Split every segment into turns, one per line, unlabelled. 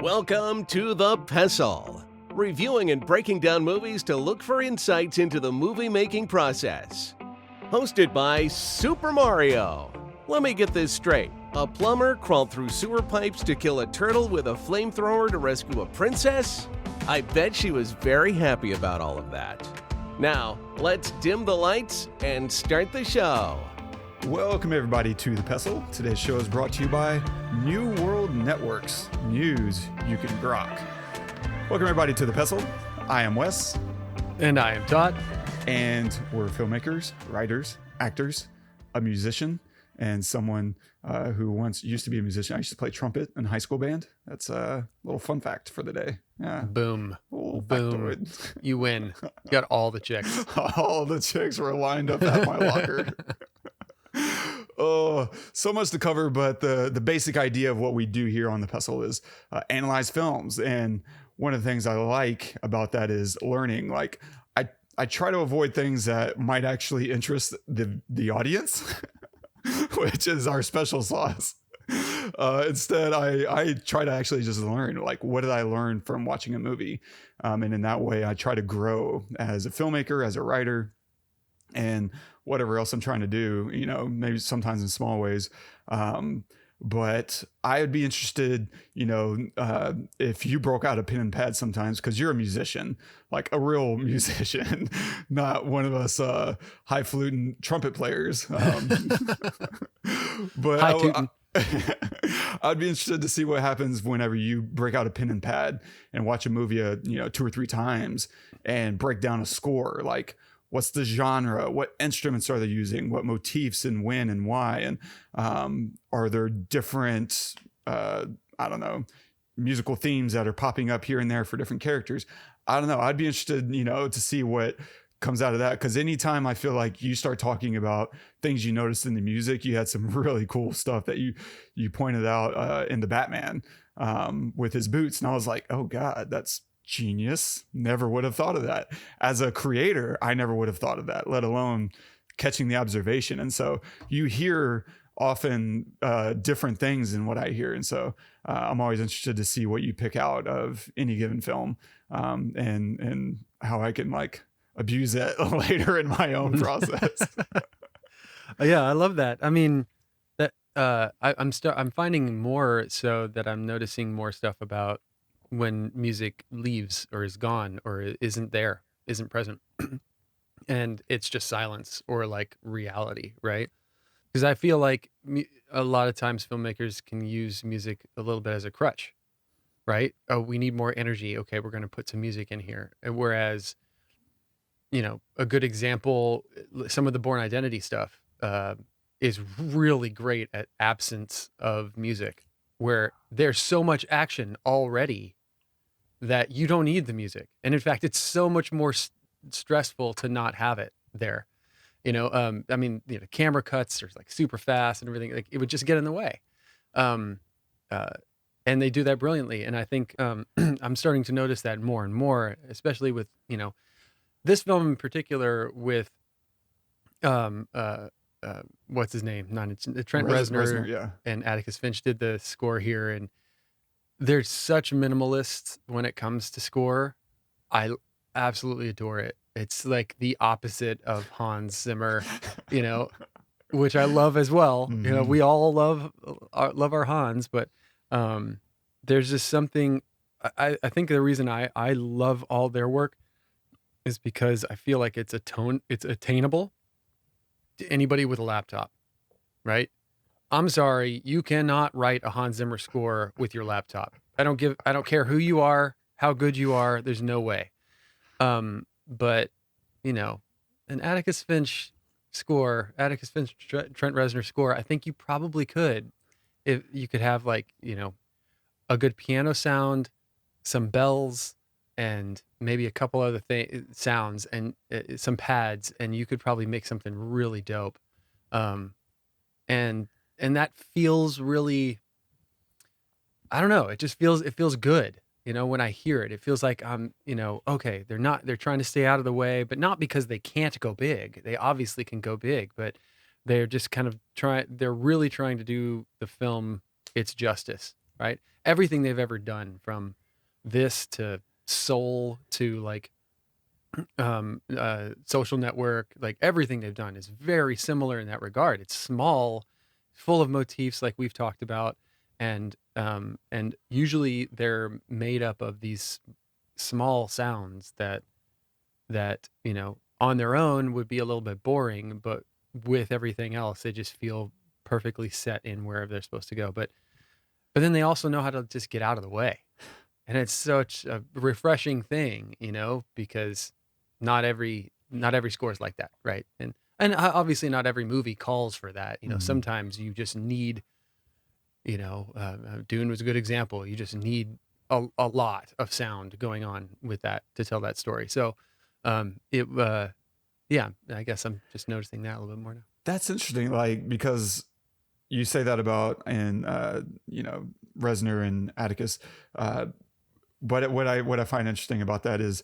Welcome to the Pestle, reviewing and breaking down movies to look for insights into the movie-making process. Hosted by Super Mario. Let me get this straight. A plumber crawled through sewer pipes to kill a turtle with a flamethrower to rescue a princess? I bet she was very happy about all of that. Now, let's dim the lights and start the show.
Welcome everybody to The Pestle. Today's show is brought to you by New World Networks. News you can grok. Welcome everybody to The Pestle. I am Wes.
And I am Todd.
And we're filmmakers, writers, actors, a musician, and someone who once used to be a musician. I used to play trumpet in a high school band. That's a little fun fact for the day. Yeah.
Boom.
Boom.
Factoid. You win. You got all the chicks.
All the chicks were lined up at my locker. Oh, so much to cover, but the basic idea of what we do here on The Pestle is analyze films. And one of the things I like about that is learning. Like I try to avoid things that might actually interest the audience, which is our special sauce. Instead, I try to actually just learn, like, what did I learn from watching a movie? And in that way, I try to grow as a filmmaker, as a writer, and whatever else I'm trying to do, you know, maybe sometimes in small ways. But I would be interested, you know, if you broke out a pen and pad sometimes, because you're a musician, like a real musician, not one of us highfalutin trumpet players. But I'd be interested to see what happens whenever you break out a pen and pad and watch a movie, you know, 2 or 3 times and break down a score. Like, what's the genre? What instruments are they using? What motifs and when and why? And are there different, I don't know, musical themes that are popping up here and there for different characters? I don't know. I'd be interested, you know, to see what comes out of that. Because anytime I feel like you start talking about things you noticed in the music, you had some really cool stuff that you pointed out in the Batman with his boots. And I was like, oh God, that's genius. Never would have thought of that. As a creator, I never would have thought of that, let alone catching the observation. And so you hear often different things than what I hear. And so I'm always interested to see what you pick out of any given film, and how I can like abuse it later in my own process.
Yeah, I love that. I mean, that I'm finding more so that I'm noticing more stuff about when music leaves or is gone or isn't present, and it's just silence or like reality, right? Because I feel like a lot of times filmmakers can use music a little bit as a crutch, right? Oh, we need more energy. Okay, we're going to put some music in here. And whereas, you know, a good example, some of the Bourne Identity stuff is really great at absence of music, where there's so much action already that you don't need the music. And in fact, it's so much more stressful to not have it there. You know, I mean, you know, camera cuts are like super fast and everything. Like, it would just get in the way. And they do that brilliantly. And I think I'm starting to notice that more and more, especially with, you know, this film in particular with what's his name? Trent Reznor,
yeah.
And Atticus Finch did the score here, and they're such minimalists when it comes to score. I absolutely adore it. It's like the opposite of Hans Zimmer, you know, which I love as well. Mm-hmm. You know, we all love our Hans, but there's just something. I think the reason I love all their work is because I feel like it's attainable to anybody with a laptop, right? I'm sorry, you cannot write a Hans Zimmer score with your laptop. I don't care who you are, how good you are. There's no way. But you know, an Atticus Finch, Trent Reznor score, I think you probably could, if you could have, like, you know, a good piano sound, some bells, and maybe a couple other sounds and some pads, and you could probably make something really dope. And that feels really, I don't know, it feels good. You know, when I hear it, it feels like you know, okay, they're trying to stay out of the way, but not because they can't go big. They obviously can go big, but they're just kind of they're really trying to do the film its justice. right? Everything they've ever done, from this to Soul to like Social Network, like everything they've done is very similar in that regard. It's small, full of motifs like we've talked about, and usually they're made up of these small sounds that on their own would be a little bit boring, but with everything else they just feel perfectly set in wherever they're supposed to go. But then they also know how to just get out of the way, and it's such a refreshing thing, because not every score is like that, right? And obviously not every movie calls for that. Sometimes you just need, Dune was a good example. You just need a lot of sound going on with that to tell that story. So yeah, I guess I'm just noticing that a little bit more now.
That's interesting, like, because you say that about Reznor and Atticus, but what I find interesting about that is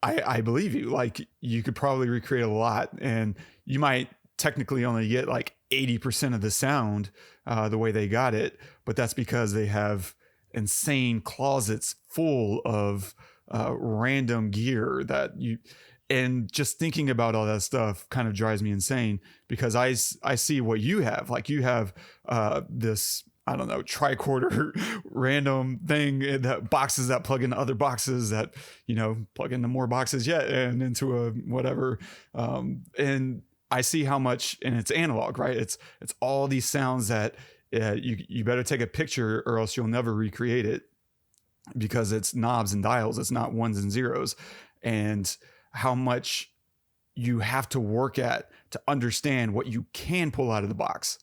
I believe you. Like, you could probably recreate a lot, and you might technically only get like 80% of the sound the way they got it, but that's because they have insane closets full of random gear and just thinking about all that stuff kind of drives me insane, because I see what you have. Like, you have this, I don't know, tricorder random thing that boxes that plug into other boxes that, plug into more boxes yet and into a whatever. And I see how much, and it's analog, right? It's all these sounds that you better take a picture or else you'll never recreate it, because it's knobs and dials. It's not ones and zeros. And how much you have to work at to understand what you can pull out of the box,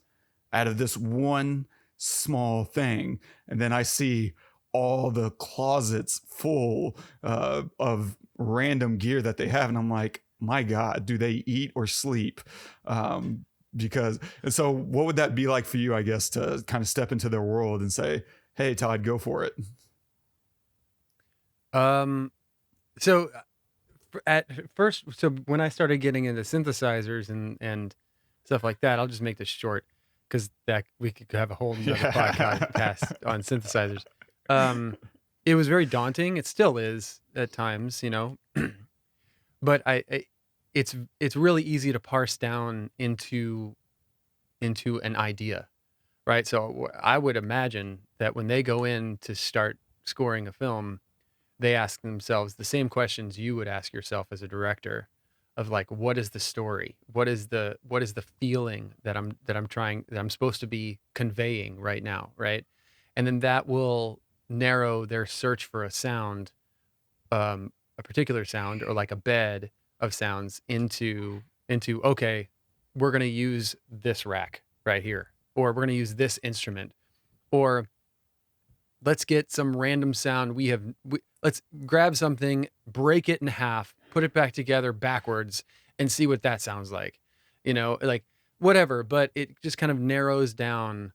out of this one small thing. And then I see all the closets full of random gear that they have, and I'm like, my God, do they eat or sleep? And so what would that be like for you, I guess, to kind of step into their world and say, hey, Todd, go for it?
So at first, so when I started getting into synthesizers and stuff like that, I'll just make this short, because that we could have a whole nother podcast on synthesizers. It was very daunting. It still is at times, but it's really easy to parse down into an idea, right? So I would imagine that when they go in to start scoring a film, they ask themselves the same questions you would ask yourself as a director, of like, what is the story? What is the feeling that I'm supposed to be conveying right now, right? And then that will narrow their search for a sound, a particular sound, or like a bed of sounds into okay, we're going to use this rack right here, or we're going to use this instrument, or let's get some random sound. Let's grab something, break it in half, put it back together backwards, and see what that sounds like. Like whatever. But it just kind of narrows down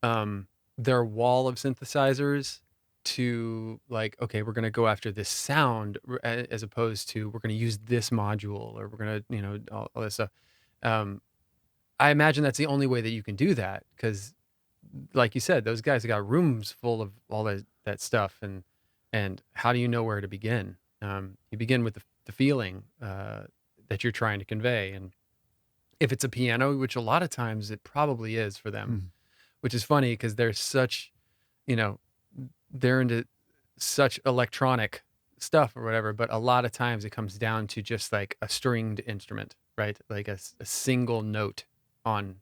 their wall of synthesizers to like, okay, we're going to go after this sound, as opposed to we're going to use this module, or we're going to, all this stuff. I imagine that's the only way that you can do that, because like you said, those guys got rooms full of all that stuff, and how do you know where to begin? You begin with the feeling that you're trying to convey, and if it's a piano, which a lot of times it probably is for them, which is funny because they're such, they're into such electronic stuff or whatever, but a lot of times it comes down to just like a stringed instrument, right? Like a single note on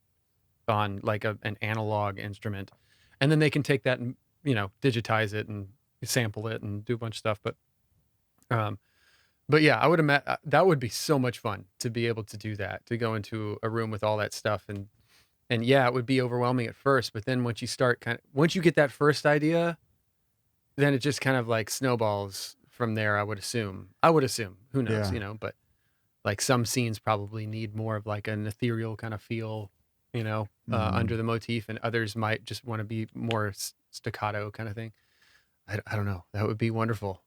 like an analog instrument, and then they can take that and digitize it and sample it and do a bunch of stuff. But yeah, I would imagine that would be so much fun to be able to do that, to go into a room with all that stuff, and yeah, it would be overwhelming at first, but then once you get that first idea, then it just kind of like snowballs from there. I would assume, who knows,
Yeah.
but like some scenes probably need more of like an ethereal kind of feel, under the motif, and others might just want to be more staccato kind of thing. I don't know. That would be wonderful.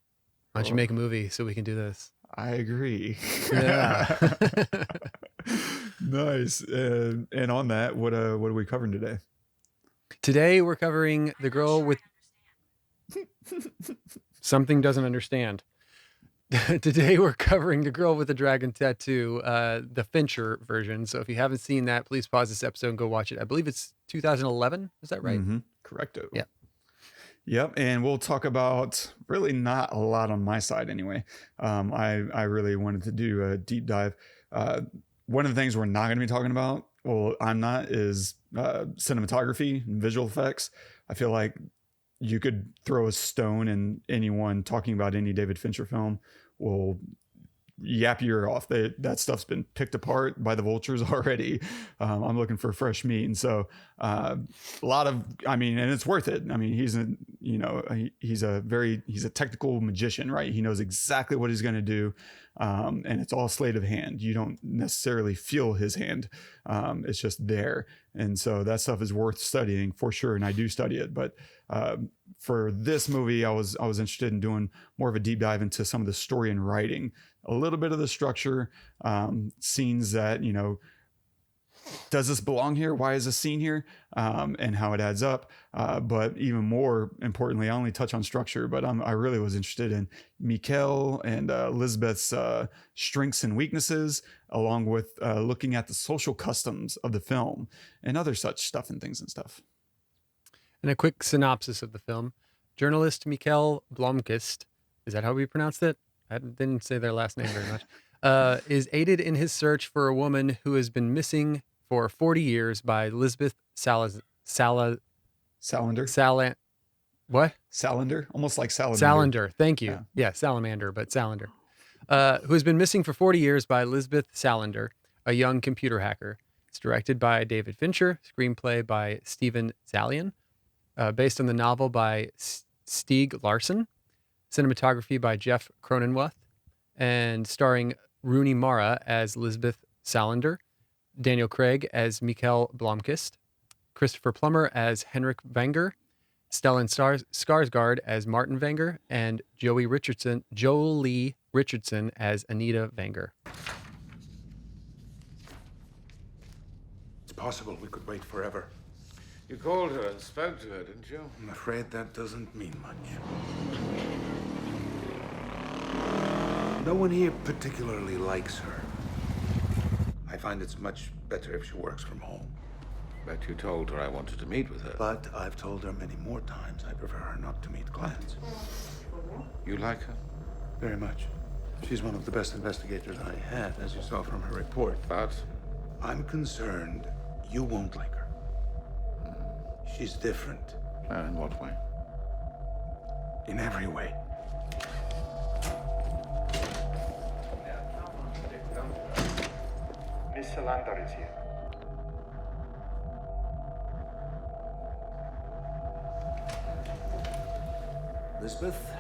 Why don't you make a movie so we can do this?
I agree.
Yeah.
Nice. And on that, what are we covering today?
Today we're covering the girl with something doesn't understand. Today we're covering the girl with the dragon tattoo, the Fincher version. So if you haven't seen that, please pause this episode and go watch it. I believe it's 2011. Is that right?
Mm-hmm. Correcto.
Yeah.
Yep, and we'll talk about really not a lot on my side anyway. I really wanted to do a deep dive. One of the things we're not going to be talking about, well, I'm not, is cinematography and visual effects. I feel like you could throw a stone and anyone talking about any David Fincher film will yap your ear off. That stuff's been picked apart by the vultures already. I'm looking for fresh meat. And so a lot of, and it's worth it. I mean, he's a technical magician, right? He knows exactly what he's going to do. And it's all sleight of hand. You don't necessarily feel his hand. It's just there. And so that stuff is worth studying for sure. And I do study it, but for this movie, I was interested in doing more of a deep dive into some of the story and writing, a little bit of the structure, scenes that, does this belong here? Why is this scene here? And how it adds up. But even more importantly, I only touch on structure, but I really was interested in Mikael and Lisbeth's strengths and weaknesses, along with looking at the social customs of the film and other such stuff and things and stuff.
And a quick synopsis of the film. Journalist Mikael Blomkvist, is that how we pronounced it? I didn't say their last name very much, is aided in his search for a woman who has been missing for 40 years by Lisbeth Salander. What?
Salander? Almost like salamander.
Salander, thank you. Yeah, salamander, but Salander. Who has been missing for 40 years by Lisbeth Salander, a young computer hacker. It's directed by David Fincher, screenplay by Stephen Zaillian, based on the novel by Stieg Larsson, cinematography by Jeff Cronenweth, and starring Rooney Mara as Lisbeth Salander, Daniel Craig as Mikael Blomkvist, Christopher Plummer as Henrik Vanger, Stellan Skarsgard as Martin Vanger, and Jolie Richardson as Anita Vanger.
It's possible we could wait forever.
You called her and spoke to her, didn't you?
I'm afraid that doesn't mean much. No one here particularly likes her. I find it's much better if she works from home.
But you told her I wanted to meet with her.
But I've told her many more times I prefer her not to meet clients.
You like her?
Very much. She's one of the best investigators I had, as you saw from her report.
But
I'm concerned you won't like her. She's different.
in what way?
In every way.
Miss Salander is here.
Lisbeth,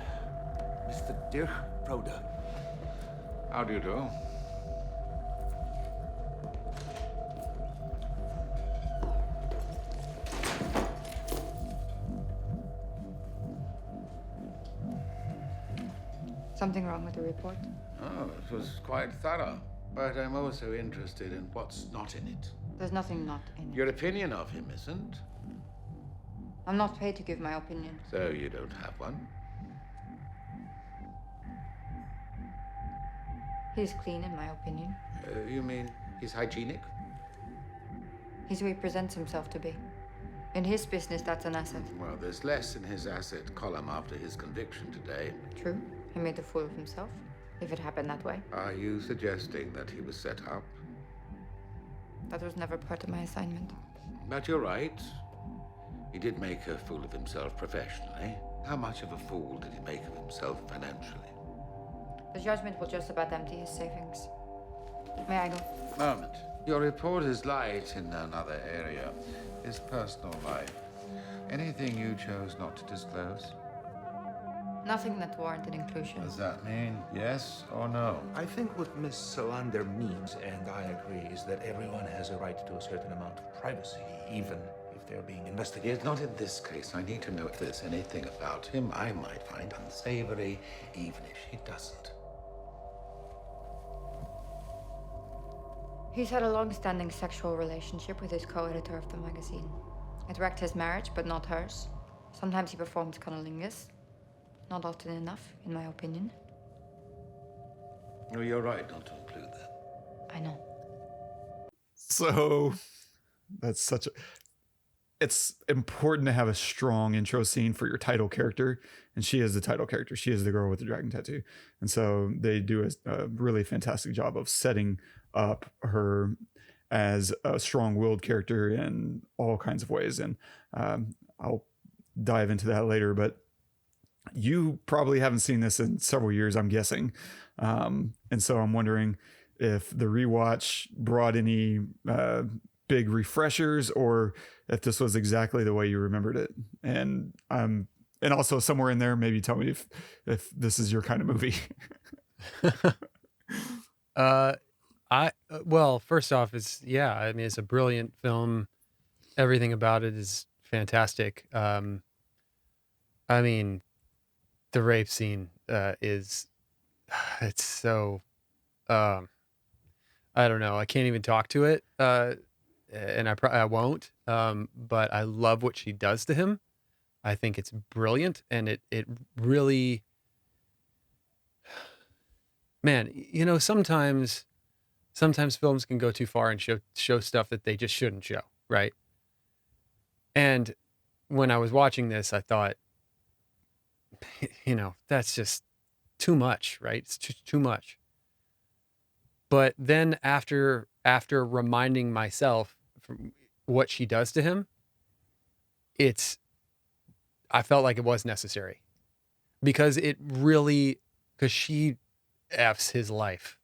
Mr. Dirk Broda.
How do you do?
Something wrong with the report?
Oh, it was quite thorough. But I'm also interested in what's not in it.
There's nothing not in it.
Your opinion of him isn't.
I'm not paid to give my opinion.
So you don't have one?
He's clean, in my opinion.
You mean he's hygienic?
He's who he presents himself to be. In his business, that's an asset.
Well, there's less in his asset column after his conviction today.
True. He made a fool of himself, if it happened that way.
Are you suggesting that he was set up?
That was never part of my assignment.
But you're right. He did make a fool of himself professionally. How much of a fool did he make of himself financially?
The judgment will just about empty his savings. May I go?
Moment. Your report is light in another area. His personal life. Anything you chose not to disclose?
Nothing that warranted inclusion.
Does that mean yes or no?
I think what Miss Salander means, and I agree, is that everyone has a right to a certain amount of privacy, even if they're being investigated.
Not in this case. I need to know if there's anything about him I might find unsavory, even if she doesn't.
He's had a long-standing sexual relationship with his co-editor of the magazine. It wrecked his marriage, but not hers. Sometimes he performed cunnilingus. Not often enough, in my opinion.
No, you're right not to include that.
I know.
So that's such a. It's important to have a strong intro scene for your title character, and she is the title character. She is the girl with the dragon tattoo, and so they do a really fantastic job of setting up her as a strong-willed character in all kinds of ways. And I'll dive into that later, but you probably haven't seen this in several years, I'm guessing, and so I'm wondering if the rewatch brought any big refreshers, or if this was exactly the way you remembered it. And also somewhere in there, maybe tell me if this is your kind of movie.
Well, first off, I mean, it's a brilliant film. Everything about it is fantastic. I mean, the rape scene it's so I don't know. I can't even talk to it. And I won't. But I love what she does to him. I think it's brilliant, and it really, man, you know, sometimes films can go too far and show stuff that they just shouldn't show, right? And when I was watching this, I thought, you know, that's just too much, right? It's too much. But then after reminding myself from what she does to him, I felt like it was necessary, because she F's his life.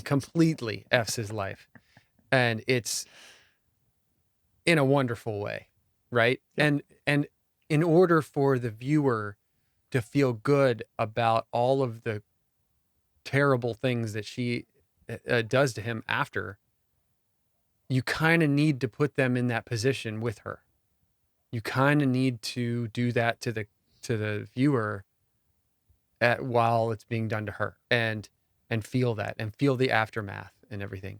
Completely F's his life. And it's in a wonderful way, right? Yep. And in order for the viewer to feel good about all of the terrible things that she does to him after, you kind of need to put them in that position with her. You kind of need to do that to the viewer while it's being done to her, and feel that, and feel the aftermath and everything.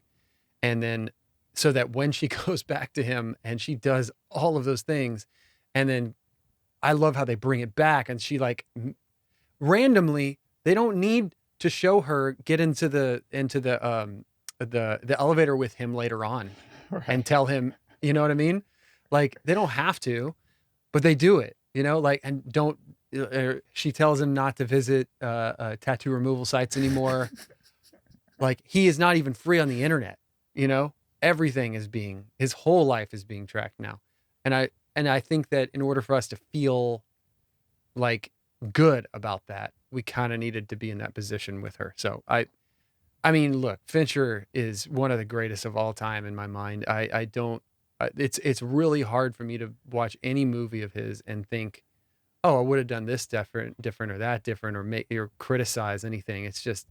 And then so that when she goes back to him and she does all of those things, and then I love how they bring it back, and she randomly, they don't need to show her get into the elevator with him later on, right, and tell him, you know what I mean? Like, they don't have to, but they do it, you know, and don't, she tells him not to visit tattoo removal sites anymore. Like, he is not even free on the internet, you know, everything his whole life is being tracked now. And I think that in order for us to feel like good about that, we kind of needed to be in that position with her. So I mean, look, Fincher is one of the greatest of all time in my mind. It's really hard for me to watch any movie of his and think, oh, I would have done this different or that different, or criticize anything. It's just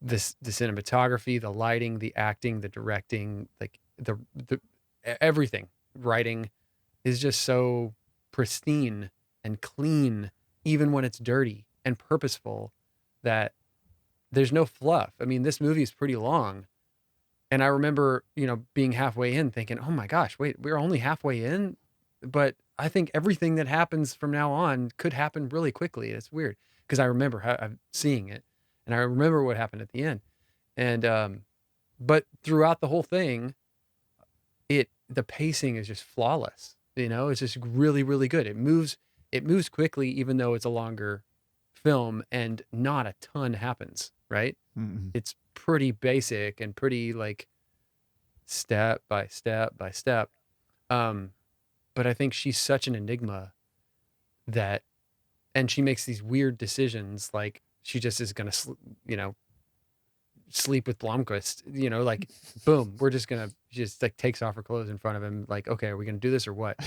the cinematography, the lighting, the acting, the directing, like the everything, writing is just so pristine and clean, even when it's dirty, and purposeful, that there's no fluff. I mean, this movie is pretty long. And I remember, you know, being halfway in thinking, oh my gosh, wait, we're only halfway in. But I think everything that happens from now on could happen really quickly. It's weird, because I remember seeing it, and I remember what happened at the end. And, but throughout the whole thing, the pacing is just flawless. You know, it's just really, really good. It moves quickly, even though it's a longer film, and not a ton happens, right?
Mm-hmm.
It's pretty basic and pretty step by step by step. But I think she's such an enigma and she makes these weird decisions. Like, she just is going to, sleep with Blomkvist, boom, we're just going to takes off her clothes in front of him. Like, okay, are we going to do this or what?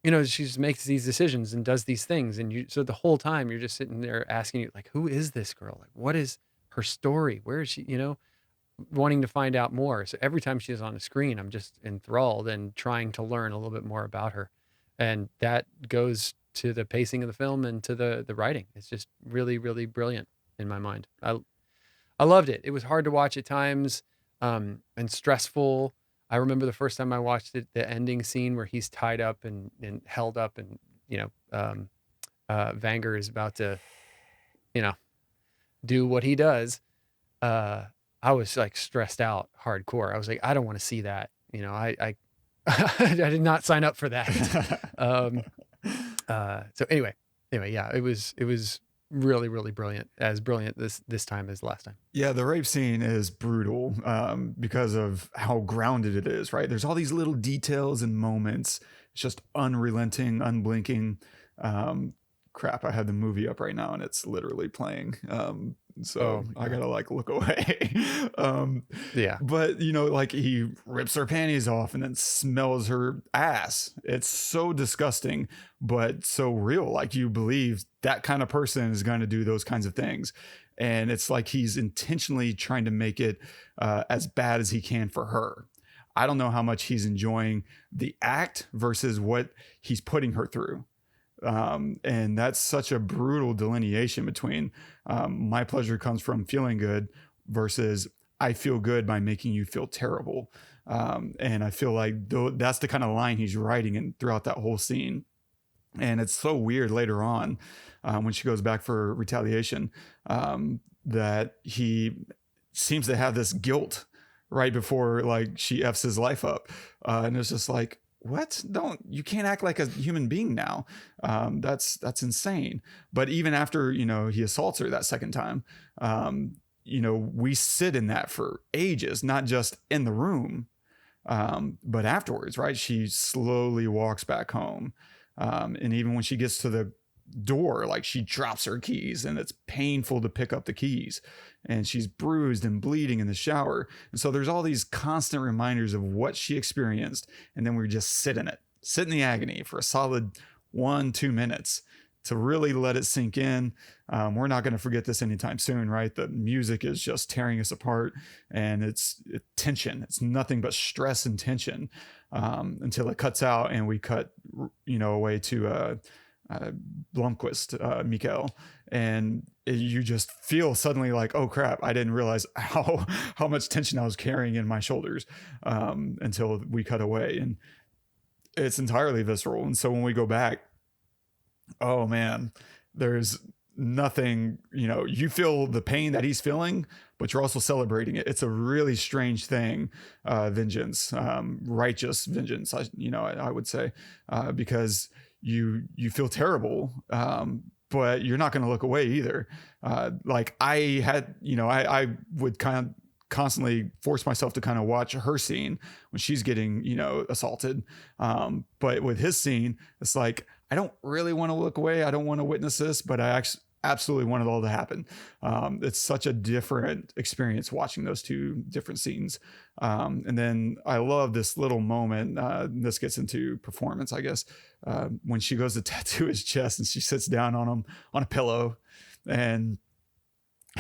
She just makes these decisions and does these things. And so the whole time you're just sitting there asking you, like, who is this girl? Like, what is her story? Where is she, wanting to find out more. So every time she's on the screen, I'm just enthralled and trying to learn a little bit more about her. And that goes to the pacing of the film and to the writing. It's just really, really brilliant in my mind. I loved it. It was hard to watch at times, and stressful. I remember the first time I watched it, the ending scene where he's tied up and held up, and Vanger is about to, do what he does. I was like stressed out hardcore. I was like, I don't want to see that. I I did not sign up for that. So anyway, yeah, it was really, really brilliant. As brilliant this time as last time.
Yeah, the rape scene is brutal because of how grounded it is, right? There's all these little details and moments. It's just unrelenting, unblinking. Crap, I have the movie up right now and it's literally playing. I gotta like look away.
Yeah.
But like he rips her panties off and then smells her ass. It's so disgusting, but so real. Like you believe that kind of person is going to do those kinds of things. And it's like he's intentionally trying to make it as bad as he can for her. I don't know how much he's enjoying the act versus what he's putting her through. And that's such a brutal delineation between my pleasure comes from feeling good versus I feel good by making you feel terrible. And I feel like that's the kind of line he's writing in throughout that whole scene. And it's so weird later on when she goes back for retaliation that he seems to have this guilt right before like she F's his life up. And it's just like, what? You can't act like a human being now. That's insane. But even after, he assaults her that second time, we sit in that for ages, not just in the room, but afterwards, right? She slowly walks back home. And even when she gets to the door, like she drops her keys and it's painful to pick up the keys and she's bruised and bleeding in the shower. And so there's all these constant reminders of what she experienced. And then we just sit in the agony for a solid 1-2 minutes to really let it sink in. We're not going to forget this anytime soon, right? The music is just tearing us apart and it's tension. It's nothing but stress and tension until it cuts out and we cut, away to Blomkvist, Mikael, and you just feel suddenly like, oh crap, I didn't realize how much tension I was carrying in my shoulders until we cut away, and it's entirely visceral. And so when we go back, oh man, there's nothing, you feel the pain that he's feeling, but you're also celebrating it. It's a really strange thing, vengeance, righteous vengeance, I would say, because you feel terrible, but you're not going to look away either. Like I had, I would kind of constantly force myself to kind of watch her scene when she's getting, assaulted. But with his scene, it's like, I don't really want to look away. I don't want to witness this, but I absolutely want it all to happen. It's such a different experience watching those two different scenes. And then I love this little moment. This gets into performance, I guess, when she goes to tattoo his chest and she sits down on him on a pillow and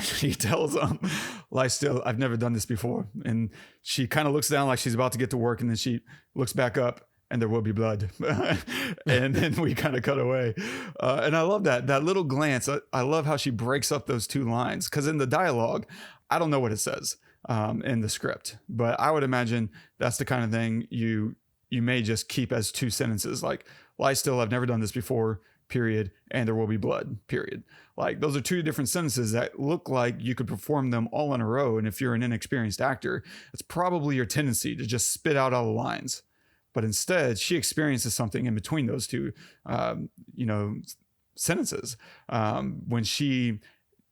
she tells him, lie still, I've never done this before. And she kind of looks down like she's about to get to work. And then she looks back up and there will be blood. And then we kind of cut away. And I love that little glance. I love how she breaks up those two lines. Because in the dialogue, I don't know what it says in the script. But I would imagine that's the kind of thing you may just keep as two sentences. Like, lie still, I've never done this before, period. And there will be blood, period. Like, those are two different sentences that look like you could perform them all in a row. And if you're an inexperienced actor, it's probably your tendency to just spit out all the lines. But instead, she experiences something in between those two, sentences. When she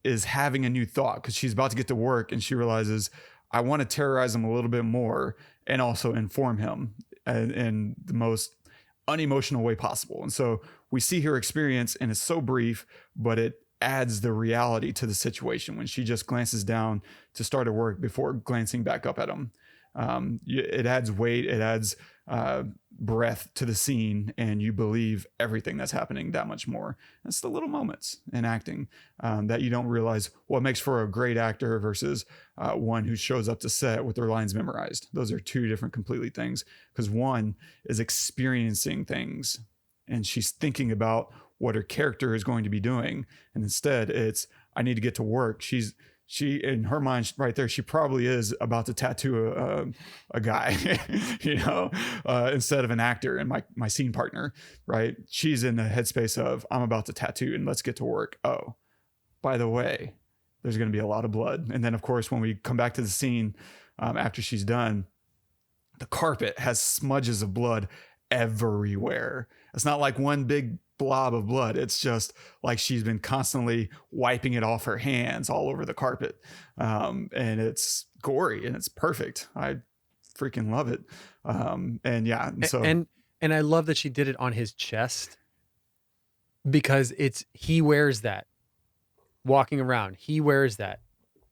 is having a new thought, because she's about to get to work and she realizes, I want to terrorize him a little bit more and also inform him in the most unemotional way possible. And so we see her experience, and it's so brief, but it adds the reality to the situation when she just glances down to start her work before glancing back up at him. It adds weight, it adds breath to the scene, and you believe everything that's happening that much more. It's the little moments in acting that you don't realize what makes for a great actor versus one who shows up to set with their lines memorized. Those are two different completely things, because one is experiencing things and she's thinking about what her character is going to be doing, and instead it's, I need to get to work. She's she, in her mind right there, she probably is about to tattoo a guy, instead of an actor and my scene partner, right? She's in the headspace of, I'm about to tattoo and let's get to work. Oh, by the way, there's going to be a lot of blood. And then of course, when we come back to the scene, after she's done, the carpet has smudges of blood everywhere. It's not like one big blob of blood. It's just like she's been constantly wiping it off her hands all over the carpet. And it's gory and it's perfect. I freaking love it.
And I love that she did it on his chest, because he wears that walking around. He wears that.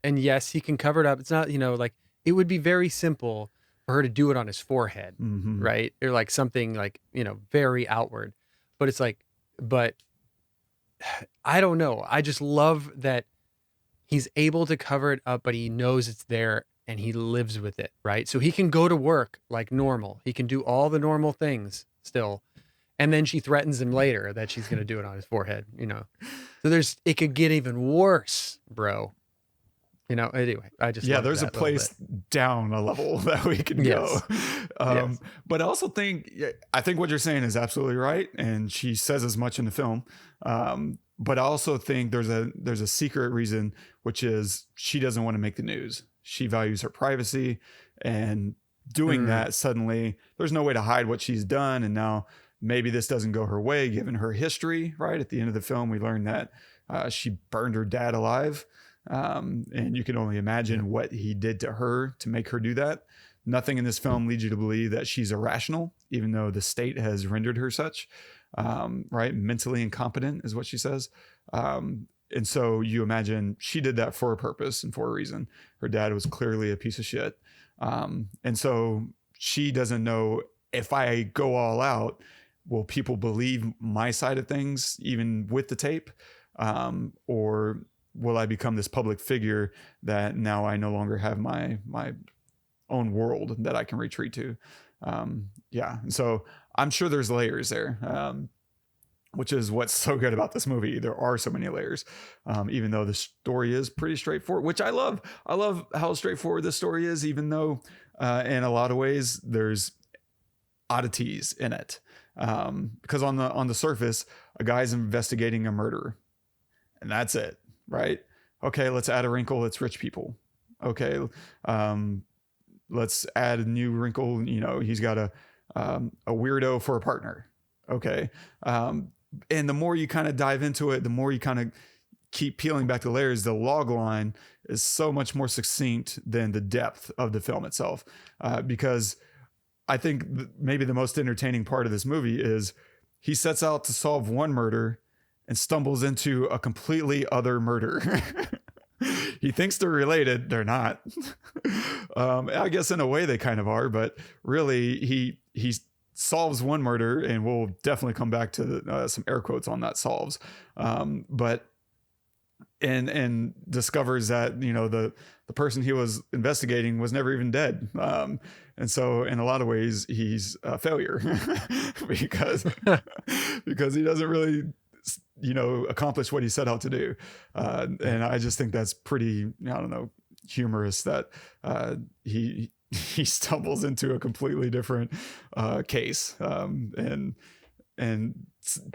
And yes, he can cover it up. It's not, like, it would be very simple for her to do it on his forehead, right? Or like something like, very outward. But it's like, but I don't know. I just love that he's able to cover it up, but he knows it's there and he lives with it, right? So he can go to work like normal. He can do all the normal things still. And then she threatens him later that she's going to do it on his forehead, So it could get even worse, bro. Anyway, I just
there's a place down a level that we can go.
Yes.
But I also think what you're saying is absolutely right, and she says as much in the film. But I also think there's a secret reason, which is she doesn't want to make the news. She values her privacy, and doing that, suddenly there's no way to hide what she's done. And now maybe this doesn't go her way, given her history. Right at the end of the film, we learn that she burned her dad alive. And you can only imagine what he did to her to make her do that. Nothing in this film leads you to believe that she's irrational, even though the state has rendered her such, right? Mentally incompetent is what she says. And so you imagine she did that for a purpose and for a reason. Her dad was clearly a piece of shit. And so she doesn't know, if I go all out, will people believe my side of things, even with the tape? Or will I become this public figure that now I no longer have my own world that I can retreat to? And so I'm sure there's layers there, which is what's so good about this movie. There are so many layers, even though the story is pretty straightforward, which I love. I love how straightforward the story is, even though in a lot of ways there's oddities in it. Because on the surface, a guy's investigating a murder, and that's it. Right. Okay. Let's add a wrinkle. It's rich people. Okay. Let's add a new wrinkle. He's got a weirdo for a partner. Okay. And the more you kind of dive into it, the more you kind of keep peeling back the layers. The log line is so much more succinct than the depth of the film itself. Because I think maybe the most entertaining part of this movie is he sets out to solve one murder and stumbles into a completely other murder. He thinks they're related. They're not. I guess in a way they kind of are, but really he solves one murder, and we'll definitely come back to some air quotes on that solves. But discovers that, the person he was investigating was never even dead. And so in a lot of ways he's a failure because he doesn't really accomplish what he set out to do. And I just think that's pretty, humorous that he stumbles into a completely different case. And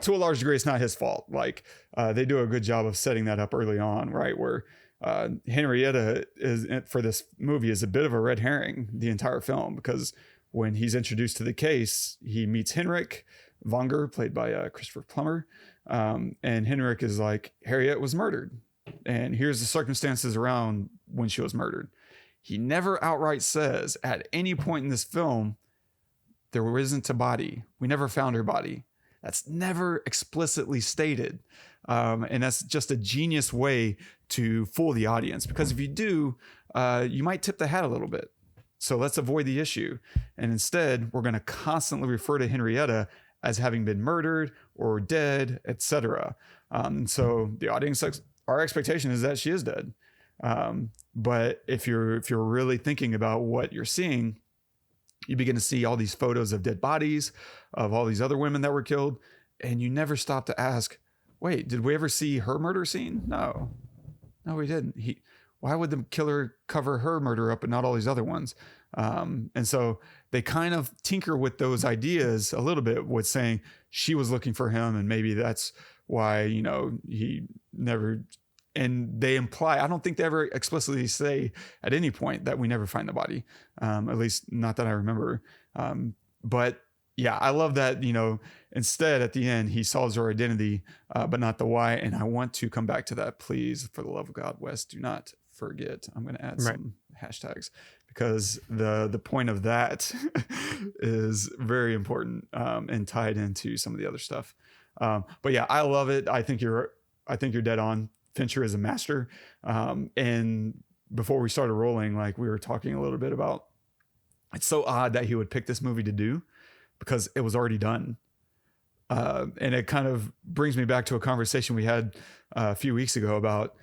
to a large degree, it's not his fault. Like they do a good job of setting that up early on, right? Where Henrietta for this movie is a bit of a red herring the entire film, because when he's introduced to the case, he meets Henrik, Vanger, played by Christopher Plummer. And Henrik is like, Harriet was murdered, and here's the circumstances around when she was murdered. He never outright says at any point in this film, there isn't a body. We never found her body. That's never explicitly stated. And that's just a genius way to fool the audience, because if you do, you might tip the hat a little bit. So let's avoid the issue. And instead, we're going to constantly refer to Henrietta as having been murdered or dead, etc. And so the audience, our expectation is that she is dead. But if you're really thinking about what you're seeing, you begin to see all these photos of dead bodies of all these other women that were killed, and you never stop to ask, wait, did we ever see her murder scene? No, we didn't. why would the killer cover her murder up and not all these other ones? And so they kind of tinker with those ideas a little bit with saying she was looking for him, and maybe that's why, you know, he never, and they imply, I don't think they ever explicitly say at any point that we never find the body, at least not that I remember. But yeah, I love that, you know, instead at the end, he solves her identity, but not the why. And I want to come back to that. Please, for the love of God, Wes, do not forget. I'm going to add some hashtags, because the point of that is very important, and tied into some of the other stuff. But yeah, I love it. I think you're dead on. Fincher is a master. And before we started rolling, like, we were talking a little bit about, it's so odd that he would pick this movie to do, because it was already done. And it kind of brings me back to a conversation we had a few weeks ago about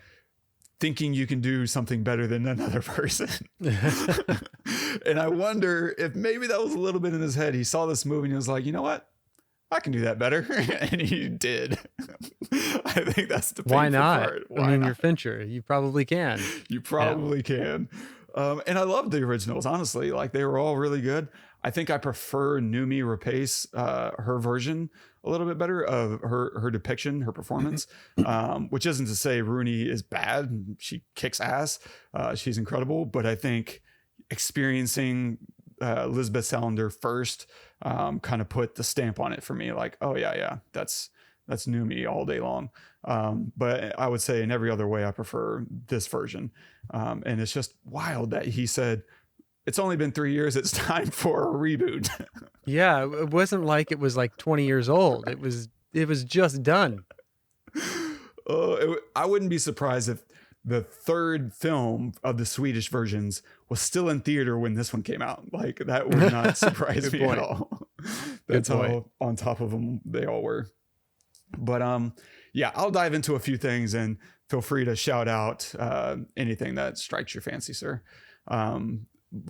thinking you can do something better than another person. And I wonder if maybe that was a little bit in his head. He saw this movie and he was like, you know what? I can do that better. And he did. I think that's the
Why not?
part.
I mean, you're Fincher. You probably can.
You probably can. And I love the originals, honestly. Like, they were all really good. I think I prefer Noomi Rapace, her version, a little bit better of her depiction, her performance, which isn't to say Rooney is bad. She kicks ass. She's incredible. But I think experiencing Lisbeth Salander first kind of put the stamp on it for me. Like, oh yeah, that's Noomi all day long. But I would say in every other way, I prefer this version. And it's just wild that he said, it's only been 3 years. It's time for a reboot.
Yeah, it wasn't like it was like 20 years old. It was just done.
I wouldn't be surprised if the third film of the Swedish versions was still in theater when this one came out. Like, that would not surprise me at all. That's how on top of them they all were. But yeah, I'll dive into a few things, and feel free to shout out anything that strikes your fancy, sir.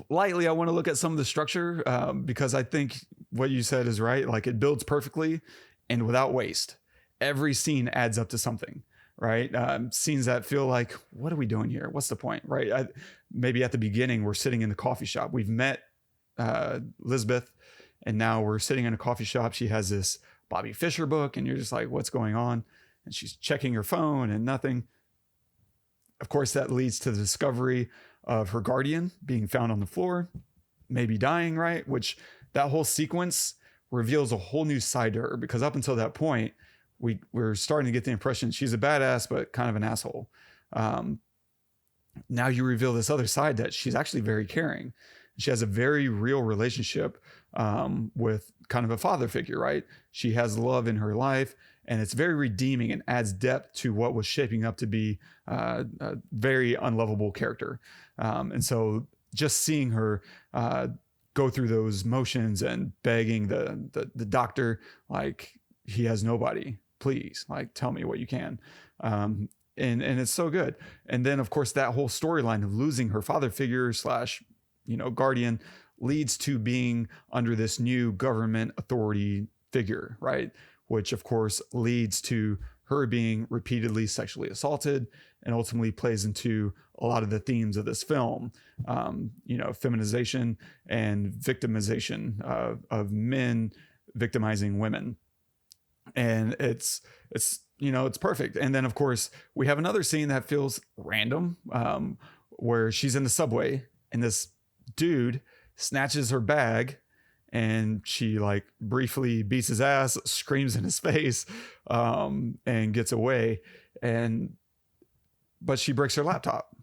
Lightly, I want to look at some of the structure, because I think what you said is right. Like, it builds perfectly and without waste. Every scene adds up to something, right? Scenes that feel like, what are we doing here? What's the point, right? Maybe at the beginning, we're sitting in the coffee shop. We've met Lisbeth, and now we're sitting in a coffee shop. She has this Bobby Fischer book, and you're just like, what's going on? And she's checking her phone and nothing. Of course, that leads to the discovery of her guardian being found on the floor, maybe dying, right? Which, that whole sequence reveals a whole new side to her, because up until that point, we're starting to get the impression she's a badass, but kind of an asshole. Now you reveal this other side, that she's actually very caring. She has a very real relationship with kind of a father figure, right? She has love in her life, and it's very redeeming and adds depth to what was shaping up to be a very unlovable character. And so just seeing her go through those motions and begging the doctor, like, he has nobody, please, like, tell me what you can. And it's so good. And then, of course, that whole storyline of losing her father figure / guardian leads to being under this new government authority figure, right? Which, of course, leads to her being repeatedly sexually assaulted, and ultimately plays into a lot of the themes of this film, feminization and victimization of men victimizing women. And it's perfect. And then, of course, we have another scene that feels random, where she's in the subway and this dude snatches her bag, and she, like, briefly beats his ass, screams in his face, and gets away. But she breaks her laptop.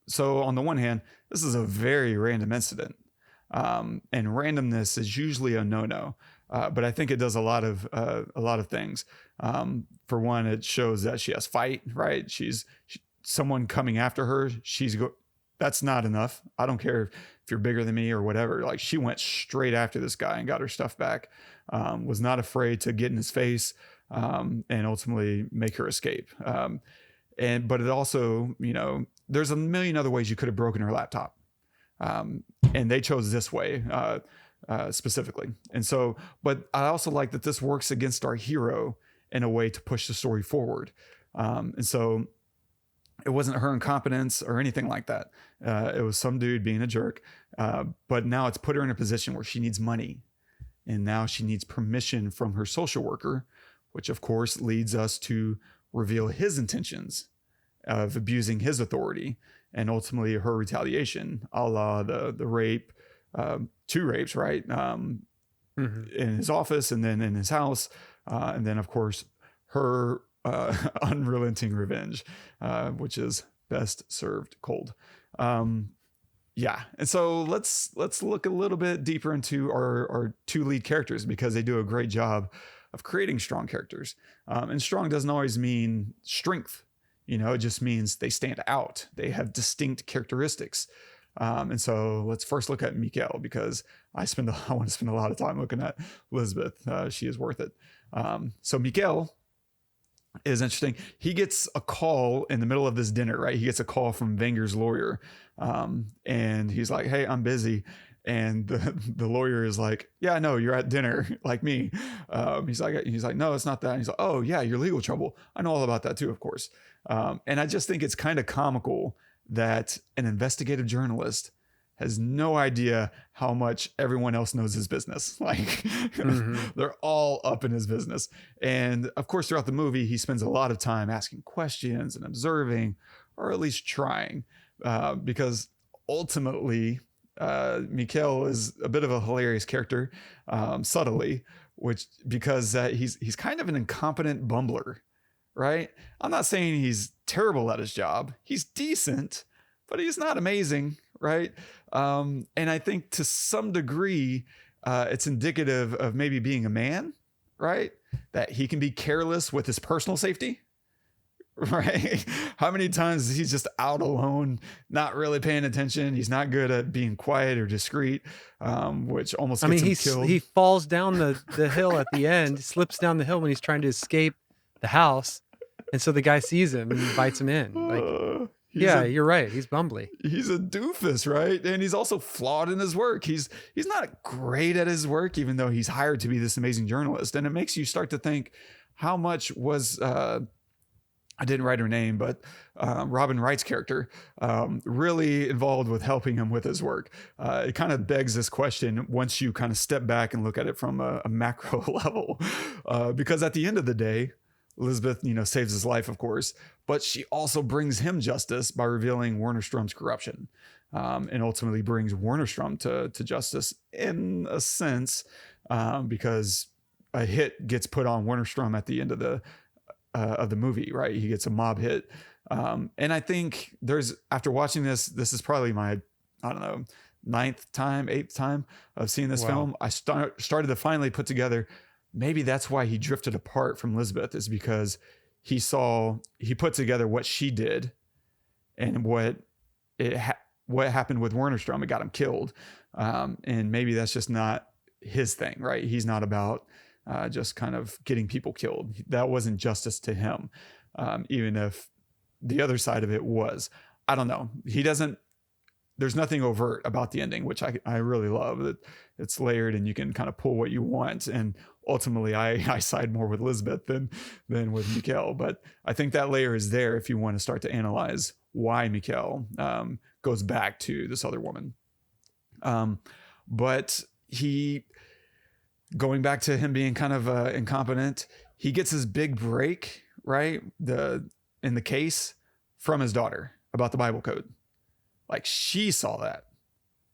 So on the one hand, this is a very random incident. And randomness is usually a no-no. But I think it does a lot of things. For one, it shows that she has fight, right? Someone coming after her. That's not enough. I don't care if you're bigger than me or whatever. Like, she went straight after this guy and got her stuff back. Was not afraid to get in his face, and ultimately make her escape. But it also, there's a million other ways you could have broken her laptop. And they chose this way, specifically. And so, but I also like that this works against our hero in a way to push the story forward. And so it wasn't her incompetence or anything like that. It was some dude being a jerk. But now it's put her in a position where she needs money. And now she needs permission from her social worker, which of course leads us to reveal his intentions of abusing his authority and ultimately her retaliation, a la the rape, 2 rapes, right? In his office and then in his house. And then of course her unrelenting revenge, which is best served cold. Yeah. And so let's look a little bit deeper into our 2 lead characters, because they do a great job of creating strong characters. And strong doesn't always mean strength. It just means they stand out. They have distinct characteristics. And so let's first look at Mikael, because I want to spend a lot of time looking at Lisbeth. She is worth it. So Mikael is interesting. He gets a call in the middle of this dinner, right? He gets a call from Vanger's lawyer. And he's like, hey, I'm busy. And the lawyer is like, yeah, I know you're at dinner like me. He's like, no, it's not that. And he's like, oh yeah, your legal trouble. I know all about that too, of course. And I just think it's kind of comical that an investigative journalist has no idea how much everyone else knows his business. Like they're all up in his business. And of course, throughout the movie, he spends a lot of time asking questions and observing, or at least trying, because ultimately, Mikael is a bit of a hilarious character, subtly, because he's kind of an incompetent bumbler, right? I'm not saying he's terrible at his job. He's decent, but he's not amazing, right? And I think to some degree, it's indicative of maybe being a man, right? That he can be careless with his personal safety. Right? How many times he's just out alone, not really paying attention? He's not good at being quiet or discreet, which almost gets him killed.
He falls down the hill at the end, slips down the hill when he's trying to escape the house, and so the guy sees him and invites him in. Like, you're right. He's bumbly.
He's a doofus, right? And he's also flawed in his work. He's not great at his work, even though he's hired to be this amazing journalist. And it makes you start to think, how much was I didn't write her name, but Robin Wright's character really involved with helping him with his work. It kind of begs this question once you kind of step back and look at it from a macro level, because at the end of the day, Lisbeth, saves his life, of course, but she also brings him justice by revealing Wernerstrom's corruption, and ultimately brings Wernerstrom to justice in a sense, because a hit gets put on Wernerstrom at the end of the movie, right? He gets a mob hit. And I think after watching this is probably my, I don't know, 8th time of seeing this film. I started to finally put together, maybe that's why he drifted apart from Lisbeth, is because he put together what she did and what happened with Wernerstrom. It got him killed. And maybe that's just not his thing, right? He's not about just kind of getting people killed. That wasn't justice to him, even if the other side of it was. I don't know. There's nothing overt about the ending, which I really love. That it's layered and you can kind of pull what you want. And ultimately, I side more with Lisbeth than with Mikael. But I think that layer is there if you want to start to analyze why Mikael goes back to this other woman. But going back to him being kind of incompetent, he gets his big break, right? In the case from his daughter about the Bible code. Like, she saw that.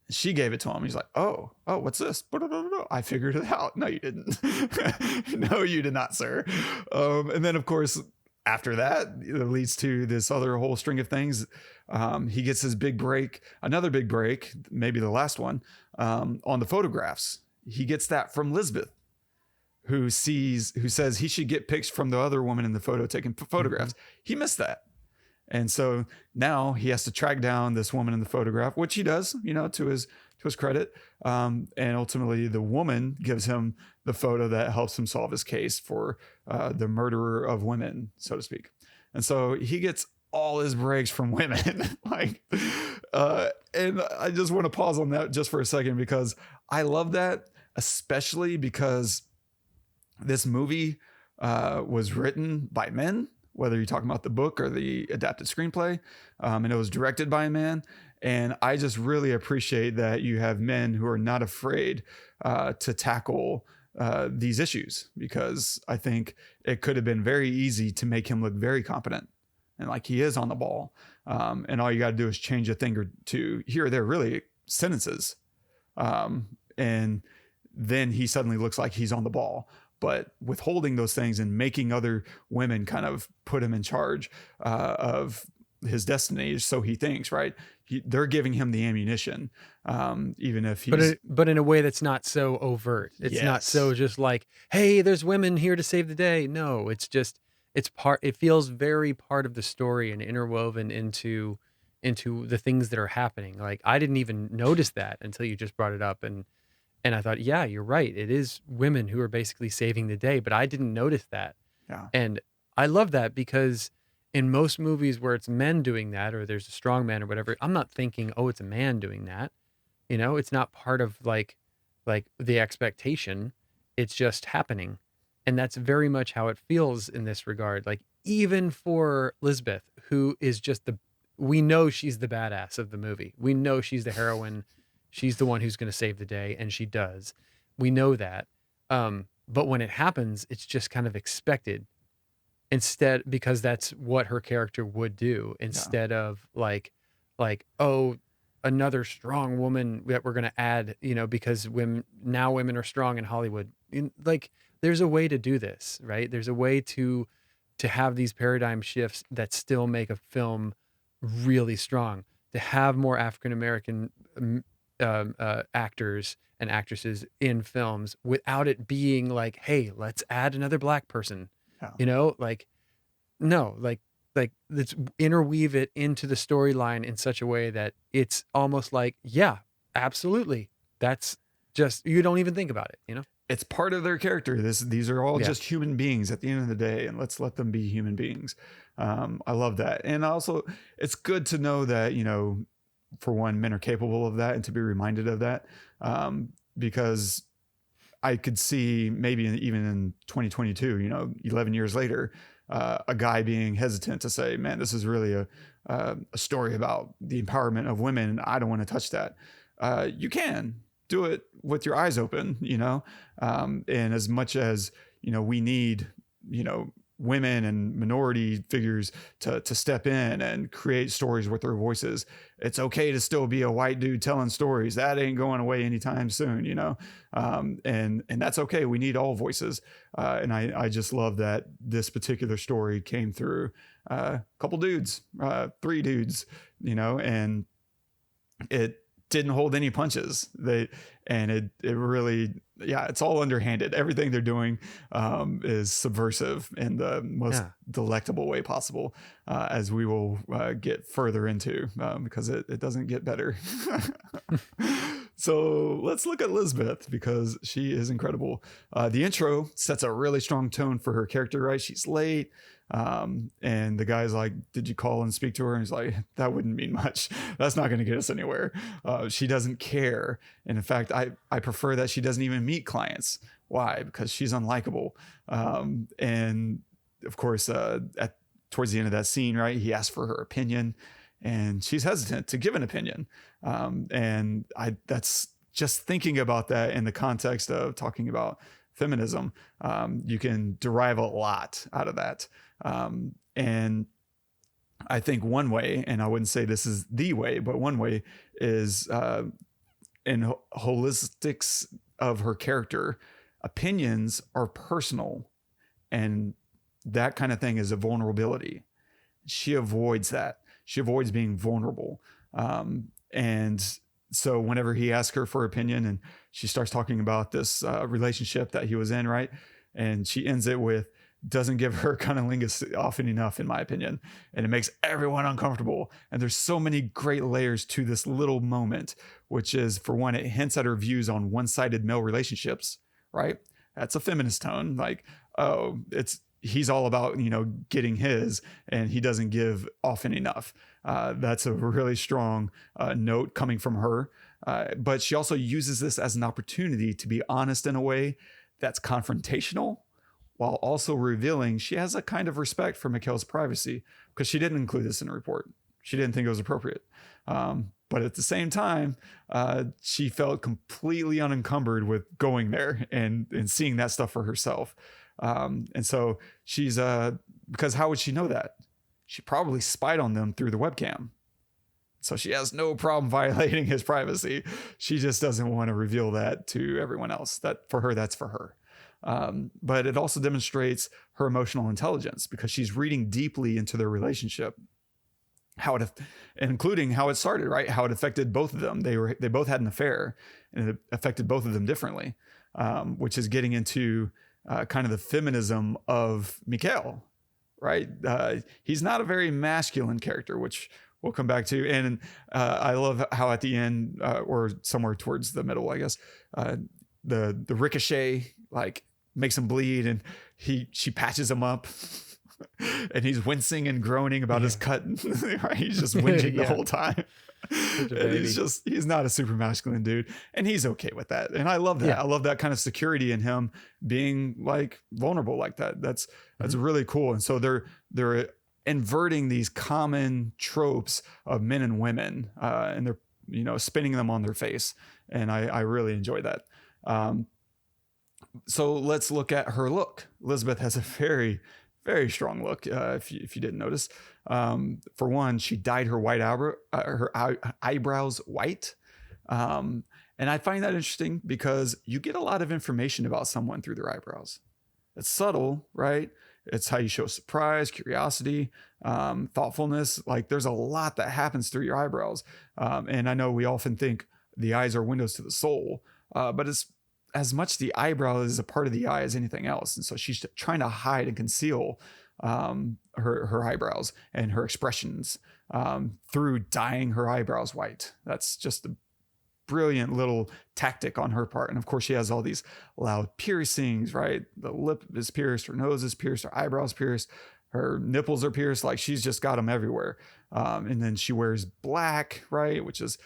She gave it to him. He's like, oh, what's this? I figured it out. No, you didn't. No, you did not, sir. And then, of course, after that, it leads to this other whole string of things. He gets his big break, another big break, maybe the last one, on the photographs. He gets that from Lisbeth, who says he should get pics from the other woman in the photo taking photographs. Mm-hmm. He missed that. And so now he has to track down this woman in the photograph, which he does, to his credit. And ultimately the woman gives him the photo that helps him solve his case for the murderer of women, so to speak. And so he gets all his breaks from women. And I just want to pause on that just for a second, because I love that, especially because this movie was written by men, whether you're talking about the book or the adapted screenplay. And it was directed by a man. And I just really appreciate that you have men who are not afraid to tackle these issues, because I think it could have been very easy to make him look very competent and like he is on the ball. And all you got to do is change a thing or two here or there, really sentences. And then he suddenly looks like he's on the ball. But withholding those things and making other women kind of put him in charge of his destiny, so he thinks, right? They're giving him the ammunition, even if he's...
But in a way that's not so overt. It's not so just like, hey, there's women here to save the day. No, it's just, it feels very part of the story and interwoven into the things that are happening. Like, I didn't even notice that until you just brought it up. And I thought, yeah, you're right. It is women who are basically saving the day, but I didn't notice that.
Yeah.
And I love that, because in most movies where it's men doing that, or there's a strong man or whatever, I'm not thinking, oh, it's a man doing that. You know, it's not part of like the expectation. It's just happening. And that's very much how it feels in this regard. Like, even for Lisbeth, who is just we know she's the badass of the movie. We know she's the heroine. She's the one who's going to save the day, and she does. We know that. But when it happens, it's just kind of expected. Instead, because that's what her character would do, instead of like, oh, another strong woman that we're going to add, you know, because women are strong in Hollywood. Like, there's a way to do this, right? There's a way to have these paradigm shifts that still make a film really strong, to have more African-American actors and actresses in films without it being like, hey, let's add another black person. You know, like, no, like let's interweave it into the storyline in such a way that it's almost like, yeah, absolutely. That's just, you don't even think about it, you know?
It's part of their character. These are all just human beings at the end of the day, and let's let them be human beings. I love that. And also, it's good to know that, you know, for one, men are capable of that, and to be reminded of that, because I could see maybe even in 2022, you know, 11 years later, a guy being hesitant to say, man, this is really a story about the empowerment of women, and I don't want to touch that. You can do it with your eyes open, you know, and as much as, you know, we need, you know, women and minority figures to step in and create stories with their voices. It's okay to still be a white dude telling stories. That ain't going away anytime soon, you know? And that's okay. We need all voices. And I just love that this particular story came through a couple dudes, 3 dudes, you know, and it didn't hold any punches. It really, it's all underhanded. Everything they're doing is subversive in the most delectable way possible, as we will get further into, because it doesn't get better. So let's look at Lisbeth, because she is incredible. The intro sets a really strong tone for her character, right? She's late. And the guy's like, did you call and speak to her? And he's like, that wouldn't mean much. That's not going to get us anywhere. She doesn't care. And in fact, I prefer that she doesn't even meet clients. Why? Because she's unlikable. And of course, towards the end of that scene, right, he asks for her opinion, and she's hesitant to give an opinion. And that's just thinking about that in the context of talking about feminism. You can derive a lot out of that. And I think one way, and I wouldn't say this is the way, but one way is in holistics of her character, opinions are personal, and that kind of thing is a vulnerability. She avoids that. She avoids being vulnerable. And so whenever he asks her for opinion, and she starts talking about this relationship that he was in, right? And she ends it with, doesn't give her cunnilingus often enough, in my opinion. And it makes everyone uncomfortable. And there's so many great layers to this little moment, which is, for one, it hints at her views on one-sided male relationships, right? That's a feminist tone. Like, oh, he's all about, you know, getting his, and he doesn't give often enough. That's a really strong note coming from her. But she also uses this as an opportunity to be honest in a way that's confrontational, while also revealing she has a kind of respect for Mikael's privacy, because she didn't include this in the report. She didn't think it was appropriate. But at the same time, she felt completely unencumbered with going there and seeing that stuff for herself. And so she's, because how would she know that? She probably spied on them through the webcam. So she has no problem violating his privacy. She just doesn't want to reveal that to everyone else. That for her, that's for her. But it also demonstrates her emotional intelligence, because she's reading deeply into their relationship, including how it started, right? How it affected both of them. They both had an affair, and it affected both of them differently, which is getting into kind of the feminism of Mikael, right? He's not a very masculine character, which we'll come back to. And I love how at the end, or somewhere towards the middle, I guess, the ricochet like makes him bleed, and she patches him up. And he's wincing and groaning about his cut. Right? He's just whinging the whole time. And he's not a super masculine dude, and he's okay with that. And I love that. Yeah. I love that kind of security in him being like vulnerable like that. That's really cool. And so they're inverting these common tropes of men and women, and they're spinning them on their face. And I really enjoy that. So let's look at her look. Lisbeth has a very, very strong look. If you didn't notice, for one, she dyed her eyebrows white, and I find that interesting because you get a lot of information about someone through their eyebrows. It's subtle, right? It's how you show surprise, curiosity, thoughtfulness. Like there's a lot that happens through your eyebrows, and I know we often think the eyes are windows to the soul, but it's as much the eyebrow is a part of the eye as anything else. And so she's trying to hide and conceal her eyebrows and her expressions through dyeing her eyebrows white. That's just a brilliant little tactic on her part. And of course she has all these loud piercings, right? The lip is pierced, her nose is pierced, her eyebrows pierced, her nipples are pierced. Like she's just got them everywhere. And then she wears black, right? Which is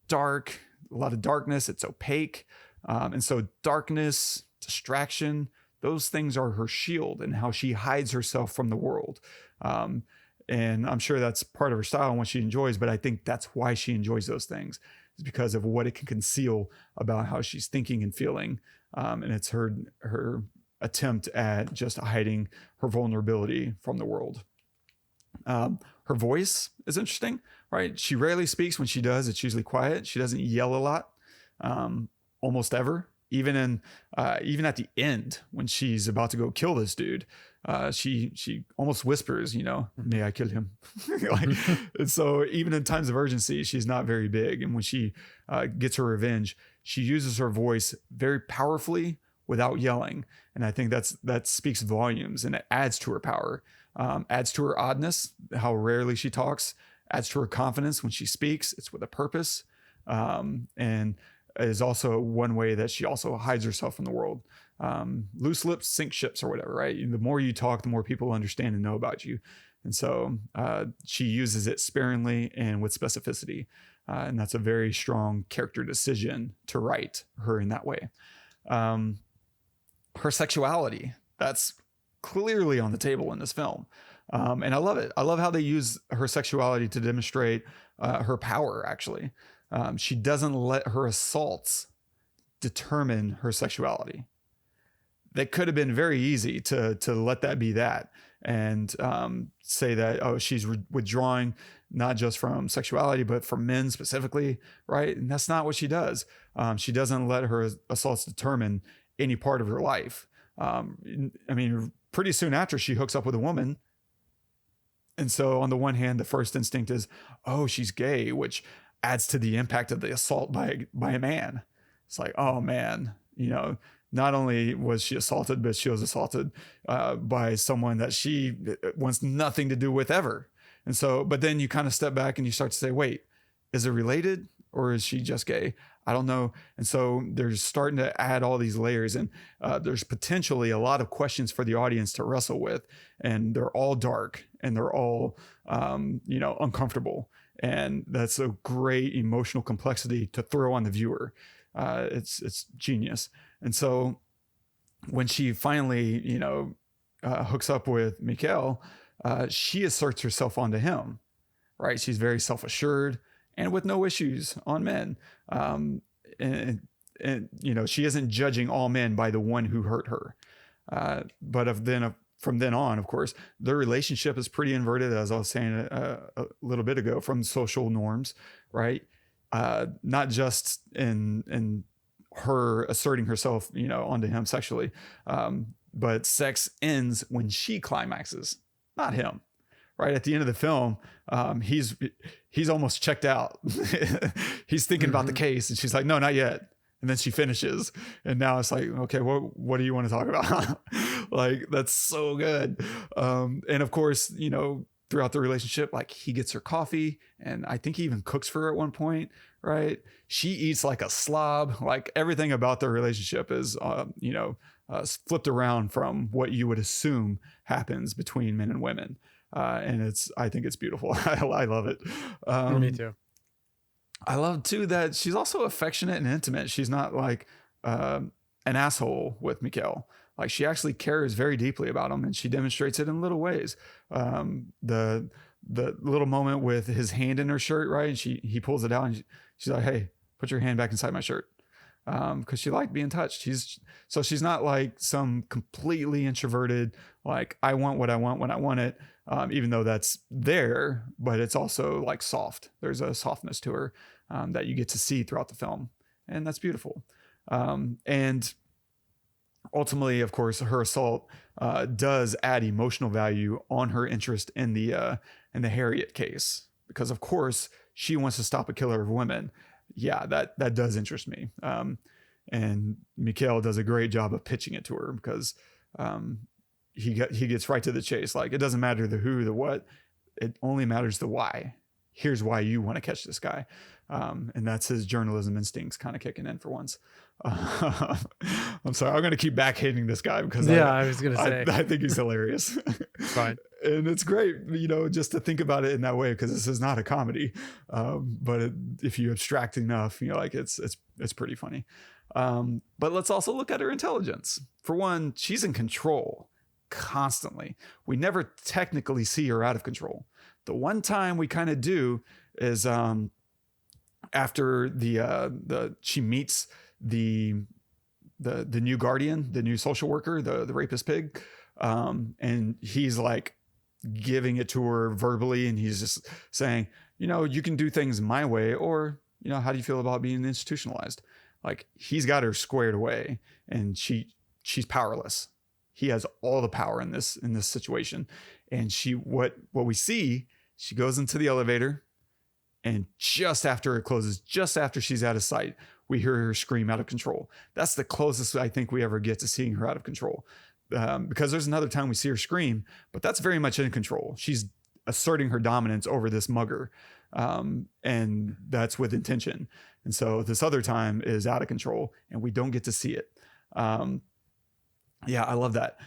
dark, a lot of darkness. It's opaque. And so darkness, distraction, those things are her shield and how she hides herself from the world. And I'm sure that's part of her style and what she enjoys, but I think that's why she enjoys those things, is because of what it can conceal about how she's thinking and feeling. And it's her attempt at just hiding her vulnerability from the world. Her voice is interesting, right? She rarely speaks. When she does, it's usually quiet. She doesn't yell a lot. Almost ever, even at the end when she's about to go kill this dude, she almost whispers, may I kill him? And so even in times of urgency, she's not very big. And when she gets her revenge, she uses her voice very powerfully without yelling. And I think that speaks volumes, and it adds to her power, adds to her oddness, how rarely she talks, adds to her confidence when she speaks. It's with a purpose. And is also one way that she also hides herself from the world. Loose lips sink ships, or whatever, right? The more you talk, the more people understand and know about you. And so she uses it sparingly and with specificity. And that's a very strong character decision to write her in that way. Her sexuality, that's clearly on the table in this film. And I love it. I love how they use her sexuality to demonstrate her power, actually. She doesn't let her assaults determine her sexuality. That could have been very easy to let that be that, and say that, she's withdrawing not just from sexuality, but from men specifically, right? And that's not what she does. She doesn't let her assaults determine any part of her life. I mean, pretty soon after, she hooks up with a woman. And so on the one hand, the first instinct is, oh, she's gay, which adds to the impact of the assault by a man. It's like, oh man, not only was she assaulted, but she was assaulted by someone that she wants nothing to do with ever. And so, but then you kind of step back and you start to say, wait, is it related, or is she just gay? I don't know. And so they're starting to add all these layers, and there's potentially a lot of questions for the audience to wrestle with, and they're all dark and they're all, uncomfortable. And that's a great emotional complexity to throw on the viewer. It's genius. And so when she finally, hooks up with Mikael, she asserts herself onto him, right? She's very self-assured and with no issues on men. And she isn't judging all men by the one who hurt her. From then on, of course, their relationship is pretty inverted, as I was saying a little bit ago, from social norms, right? Not just in her asserting herself, onto him sexually, but sex ends when she climaxes, not him. Right at the end of the film, he's almost checked out. He's thinking about the case, and she's like, "No, not yet." And then she finishes, and now it's like, "Okay, what do you want to talk about?" Like, that's so good. And of course, throughout the relationship, like, he gets her coffee, and I think he even cooks for her at one point. Right? She eats like a slob. Like, everything about their relationship is, flipped around from what you would assume happens between men and women. And I think it's beautiful. I love it.
Me too.
I love too that she's also affectionate and intimate. She's not like an asshole with Mikael. Like, she actually cares very deeply about him, and she demonstrates it in little ways. The little moment with his hand in her shirt, right? And he pulls it out, and she's like, "Hey, put your hand back inside my shirt." Because she liked being touched. She's not like some completely introverted, like, I want what I want when I want it. Even though that's there, but it's also like soft. There's a softness to her that you get to see throughout the film, and that's beautiful. And ultimately, of course, her assault does add emotional value on her interest in the Harriet case, because of course she wants to stop a killer of women. Yeah, that does interest me. And Mikael does a great job of pitching it to her, because he gets right to the chase. Like, it doesn't matter the who, the what, it only matters the why. Here's why you want to catch this guy. And that's his journalism instincts kind of kicking in for once. I'm sorry, I'm going to keep back hating this guy, because
I was going to say,
I think he's hilarious.
Fine.
And it's great, just to think about it in that way, because this is not a comedy. But if you abstract enough, it's pretty funny. But let's also look at her intelligence. For one, she's in control constantly. We never technically see her out of control. The one time we kind of do is after she meets the new guardian, the new social worker, the rapist pig, and he's like giving it to her verbally, and he's just saying, you can do things my way, or how do you feel about being institutionalized? Like, he's got her squared away, and she's powerless. He has all the power in this situation. And what we see, she goes into the elevator, and just after it closes, just after she's out of sight, we hear her scream out of control. That's the closest I think we ever get to seeing her out of control. Because there's another time we see her scream, but that's very much in control. She's asserting her dominance over this mugger. And that's with intention. And so this other time is out of control, and we don't get to see it. Yeah, I love that.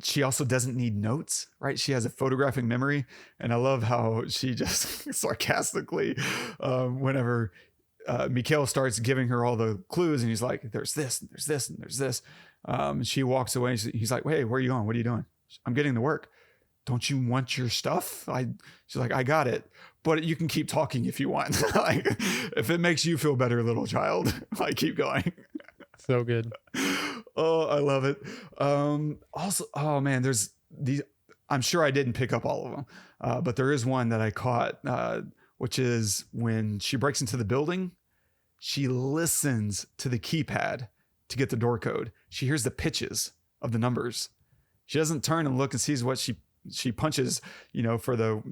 She also doesn't need notes, right? She has a photographic memory. And I love how she just sarcastically, whenever Mikael starts giving her all the clues, and he's like, there's this, and there's this, and there's this. She walks away, and he's like, "Hey, where are you going? What are you doing?" "I'm getting to work." "Don't you want your stuff?" She's like, "I got it, but you can keep talking if you want." Like, if it makes you feel better, little child, like, keep going.
So good.
Oh, I love it. Also, oh man, there's these, I'm sure I didn't pick up all of them, but there is one that I caught, which is when she breaks into the building, she listens to the keypad to get the door code. She hears the pitches of the numbers. She doesn't turn and look and sees what she punches, for the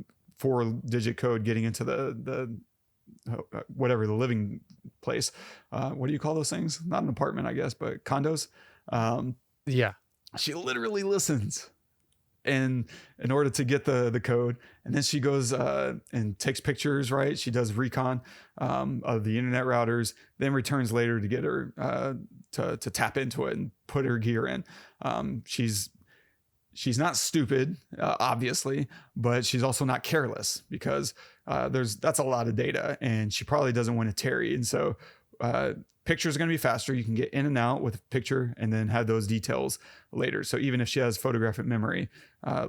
4-digit code getting into the whatever, the living place. What do you call those things? Not an apartment, I guess, but condos.
Yeah.
She literally listens in order to get the code. And then she goes and takes pictures, right? She does recon of the internet routers, then returns later to get her to tap into it and put her gear in. She's not stupid, obviously, but she's also not careless, because that's a lot of data, and she probably doesn't want to tarry. And so picture is going to be faster. You can get in and out with picture and then have those details later. So even if she has photographic memory,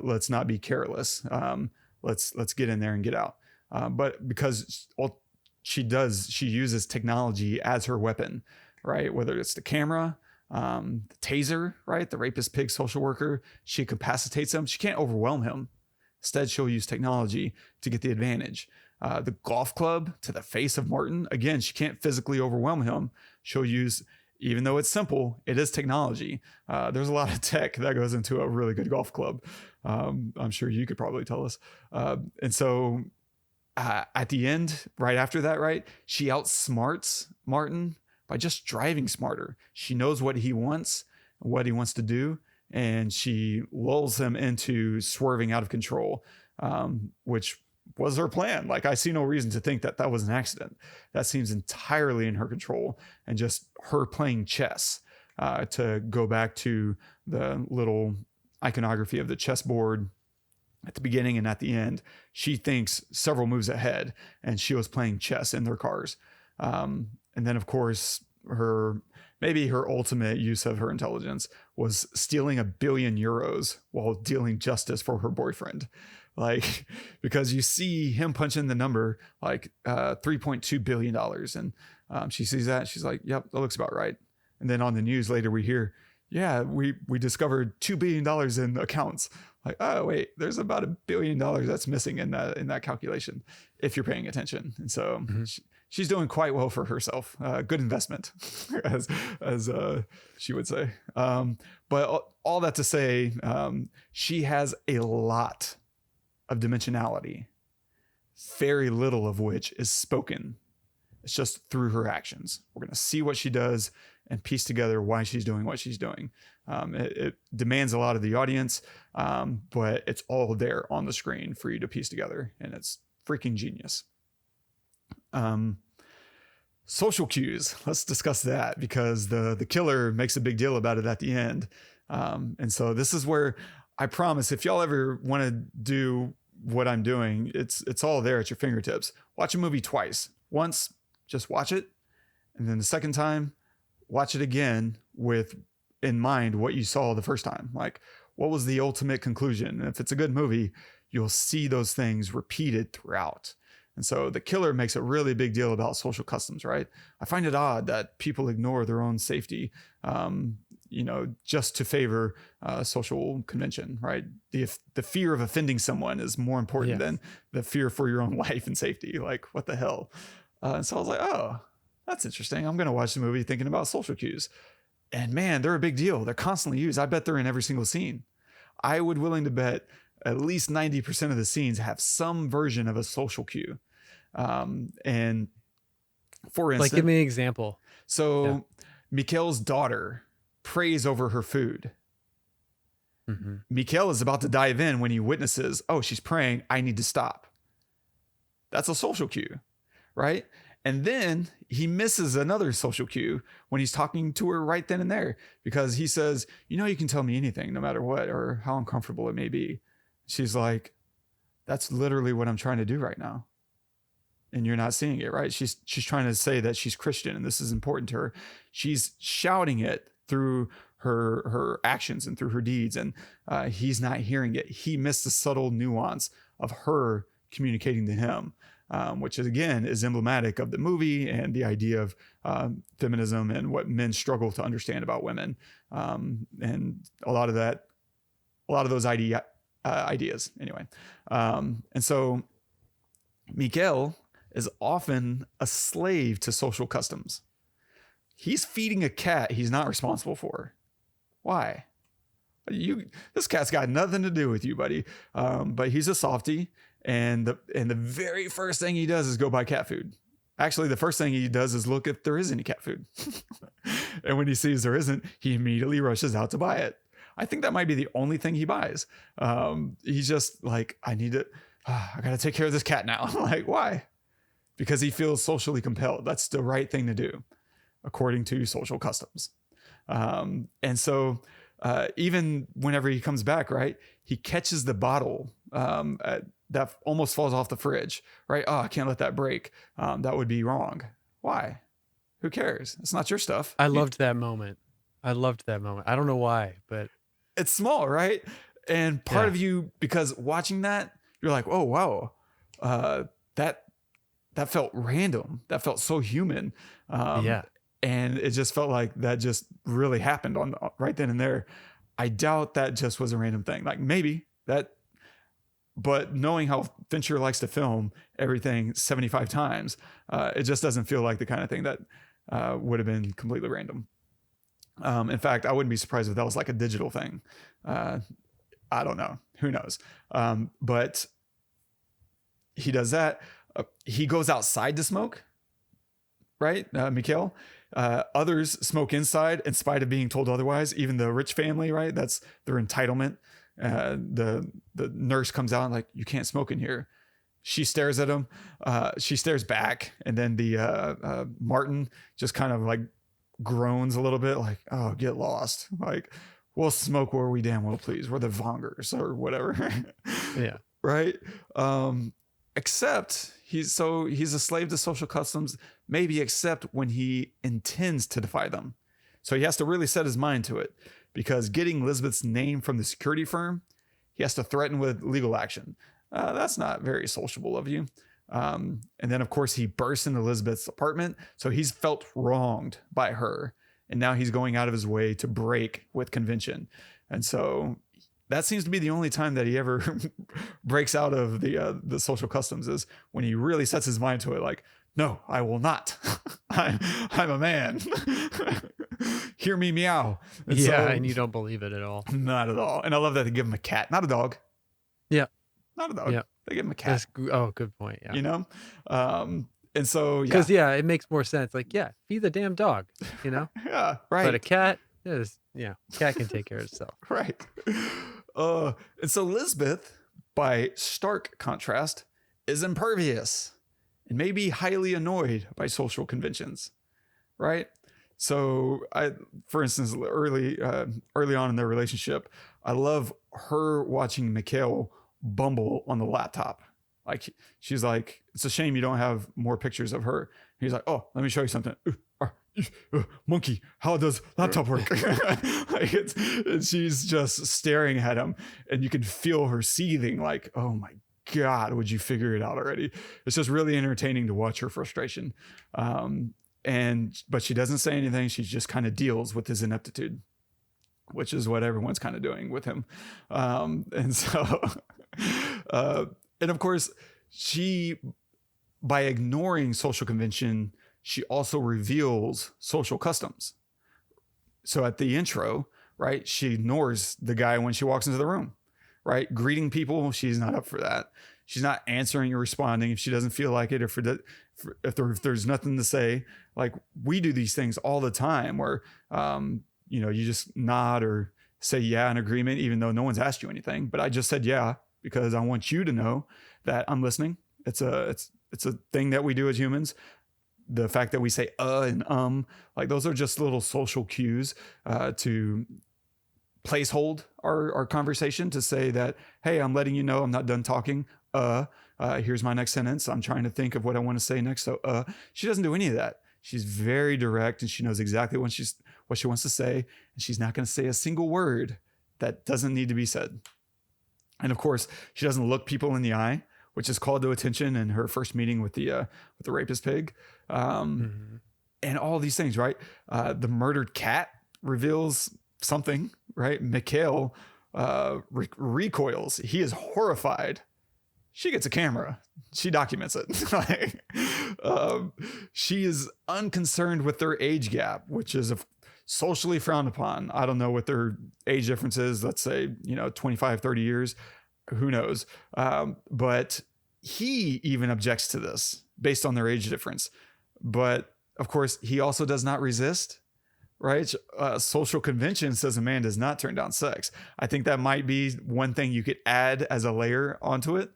let's not be careless. Let's get in there and get out. But because she uses technology as her weapon, right? Whether it's the camera, the taser, right? The rapist pig social worker, she incapacitates him. She can't overwhelm him. Instead, she'll use technology to get the advantage. The golf club to the face of Martin. Again, she can't physically overwhelm him. She'll use, even though it's simple, it is technology. There's a lot of tech that goes into a really good golf club. I'm sure you could probably tell us. And so at the end, right after that, right, she outsmarts Martin by just driving smarter. She knows what he wants to do, and she lulls him into swerving out of control, which was her plan. Like, I see no reason to think that was an accident. That seems entirely in her control and just her playing chess. To go back to the little iconography of the chessboard at the beginning and at the end, she thinks several moves ahead, and she was playing chess in their cars. And then, of course, maybe her ultimate use of her intelligence was stealing €1 billion while dealing justice for her boyfriend. Like, because you see him punch in the number like $3.2 billion. And she sees that. She's like, yep, that looks about right. And then on the news later, we hear, yeah, we discovered $2 billion in accounts. Like, oh, wait, there's about $1 billion that's missing in that calculation, if you're paying attention. And so she's doing quite well for herself. Good investment, as she would say. But all that to say, she has a lot of dimensionality, very little of which is spoken. It's just through her actions. We're going to see what she does and piece together why she's doing what she's doing. It demands a lot of the audience, but it's all there on the screen for you to piece together, and it's freaking genius. Social cues. Let's discuss that, because the killer makes a big deal about it at the end. And so this is where I promise, if y'all ever want to do what I'm doing, it's all there at your fingertips. Watch a movie twice. Once, just watch it. And then the second time, watch it again with in mind what you saw the first time. Like, what was the ultimate conclusion? And if it's a good movie, you'll see those things repeated throughout. And so the killer makes a really big deal about social customs, right? I find it odd that people ignore their own safety, just to favor social convention, right? The fear of offending someone is more important than the fear for your own life and safety. Like, what the hell? And so I was like, oh, that's interesting. I'm going to watch the movie thinking about social cues. And man, they're a big deal. They're constantly used. I bet they're in every single scene. I would willing to bet at least 90% of the scenes have some version of a social cue. And for instance,
like, give me an example.
So Mikael's daughter prays over her food. Mm-hmm. Mikael is about to dive in when he witnesses, oh, she's praying, I need to stop. That's a social cue, right? And then he misses another social cue when he's talking to her right then and there, because he says, you can tell me anything, no matter what, or how uncomfortable it may be. She's like, that's literally what I'm trying to do right now. And you're not seeing it, right? She's trying to say that she's Christian and this is important to her. She's shouting it through her actions and through her deeds, and he's not hearing it. He missed the subtle nuance of her communicating to him, which again is emblematic of the movie and the idea of feminism and what men struggle to understand about women, and a lot of those ideas anyway. And so Mikael is often a slave to social customs. He's feeding a cat he's not responsible for. Why? This cat's got nothing to do with you, buddy. But he's a softie, and the very first thing he does is go buy cat food. Actually, the first thing he does is look if there is any cat food. And when he sees there isn't, he immediately rushes out to buy it. I think that might be the only thing he buys. He's just like, I gotta take care of this cat now. Like, why? Because he feels socially compelled. That's the right thing to do, according to social customs. And so even whenever he comes back, right, he catches the bottle that almost falls off the fridge, right? Oh, I can't let that break. That would be wrong. Why? Who cares? It's not your stuff.
I loved that moment. I don't know why, but
It's small, right? And part
Yeah.
of you, because watching that, you're like, oh wow, that felt random. That felt so human.
Yeah.
And it just felt like that just really happened on right then and there. I doubt that just was a random thing. Like maybe that, but knowing how Fincher likes to film everything 75 times, it just doesn't feel like the kind of thing that would have been completely random. In fact, I wouldn't be surprised if that was like a digital thing. I don't know. Who knows? But he does that. He goes outside to smoke, right? Mikael. Others smoke inside in spite of being told otherwise. Even the rich family, right? That's their entitlement. The nurse comes out and like, you can't smoke in here. She stares at him. She stares back. And then the Martin just kind of like groans a little bit like, oh, get lost. Like, we'll smoke where we damn well please. We're the Vangers or whatever.
Yeah.
Right. Except he's a slave to social customs, maybe except when he intends to defy them. So he has to really set his mind to it, because getting Lisbeth's name from the security firm, he has to threaten with legal action. That's not very sociable of you. And then of course he bursts into Lisbeth's apartment. So he's felt wronged by her. And now he's going out of his way to break with convention. And so that seems to be the only time that he ever breaks out of the social customs, is when he really sets his mind to it. Like, no, I will not. I'm a man. Hear me meow. And
And you don't believe it at all.
Not at all. And I love that they give him a cat, not a dog.
Yeah.
Not a dog.
Yeah.
They give him a cat.
Good point. Yeah.
You know? And so, yeah.
Because it makes more sense. Like, feed the damn dog, you know?
Yeah, right.
But a cat cat can take care of itself.
Right. And so Lisbeth, by stark contrast, is impervious and maybe highly annoyed by social conventions, right? So for instance, early on in their relationship, I love her watching Mikael bumble on the laptop. Like, she's like, it's a shame you don't have more pictures of her. He's like, oh, let me show you something. Monkey, how does laptop work? And she's just staring at him, and you can feel her seething like, oh my God, would you figure it out already? It's just really entertaining to watch her frustration. But she doesn't say anything. She just kind of deals with his ineptitude, which is what everyone's kind of doing with him. And so, and of course, she, by ignoring social convention, she also reveals social customs. So at the intro, right, she ignores the guy when she walks into the room, right? Greeting people, she's not up for that. She's not answering or responding if she doesn't feel like it, or if there's nothing to say. Like, we do these things all the time where, you just nod or say yeah in agreement, even though no one's asked you anything. But I just said yeah because I want you to know that I'm listening. It's a thing that we do as humans. The fact that we say and like, those are just little social cues to placehold our conversation, to say that, hey, I'm letting you know I'm not done talking. Here's my next sentence. I'm trying to think of what I want to say next. So she doesn't do any of that. She's very direct, and she knows exactly what she wants to say, and she's not going to say a single word that doesn't need to be said. And of course, she doesn't look people in the eye, which is called to attention in her first meeting with the rapist pig. And all these things, right? The murdered cat reveals something, right? Mikael recoils. He is horrified. She gets a camera. She documents it. She is unconcerned with their age gap, which is socially frowned upon. I don't know what their age difference is. Let's say, 25, 30 years. Who knows? But he even objects to this based on their age difference. But of course, he also does not resist, right? Social convention says a man does not turn down sex. I think that might be one thing you could add as a layer onto it,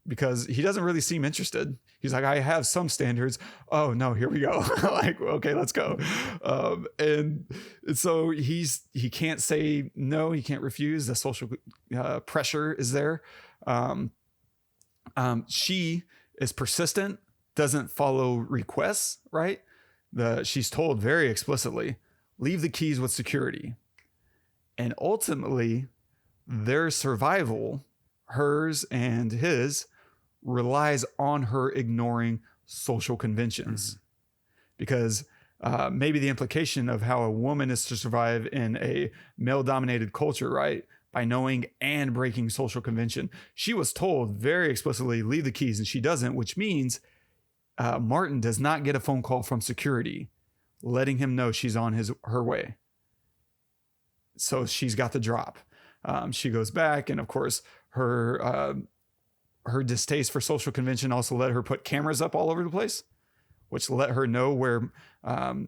because he doesn't really seem interested. He's like, I have some standards. Oh no, here we go. Like, okay, let's go. And so he can't say no. He can't refuse. The social pressure is there. She is persistent, doesn't follow requests, right? she's told very explicitly, leave the keys with security. And ultimately, their survival, hers and his, relies on her ignoring social conventions. Because maybe the implication of how a woman is to survive in a male-dominated culture, right? By knowing and breaking social convention. She was told very explicitly, leave the keys, and she doesn't, which means Martin does not get a phone call from security letting him know she's on her way. So she's got the drop. She goes back, and of course, her distaste for social convention also let her put cameras up all over the place, which let her know where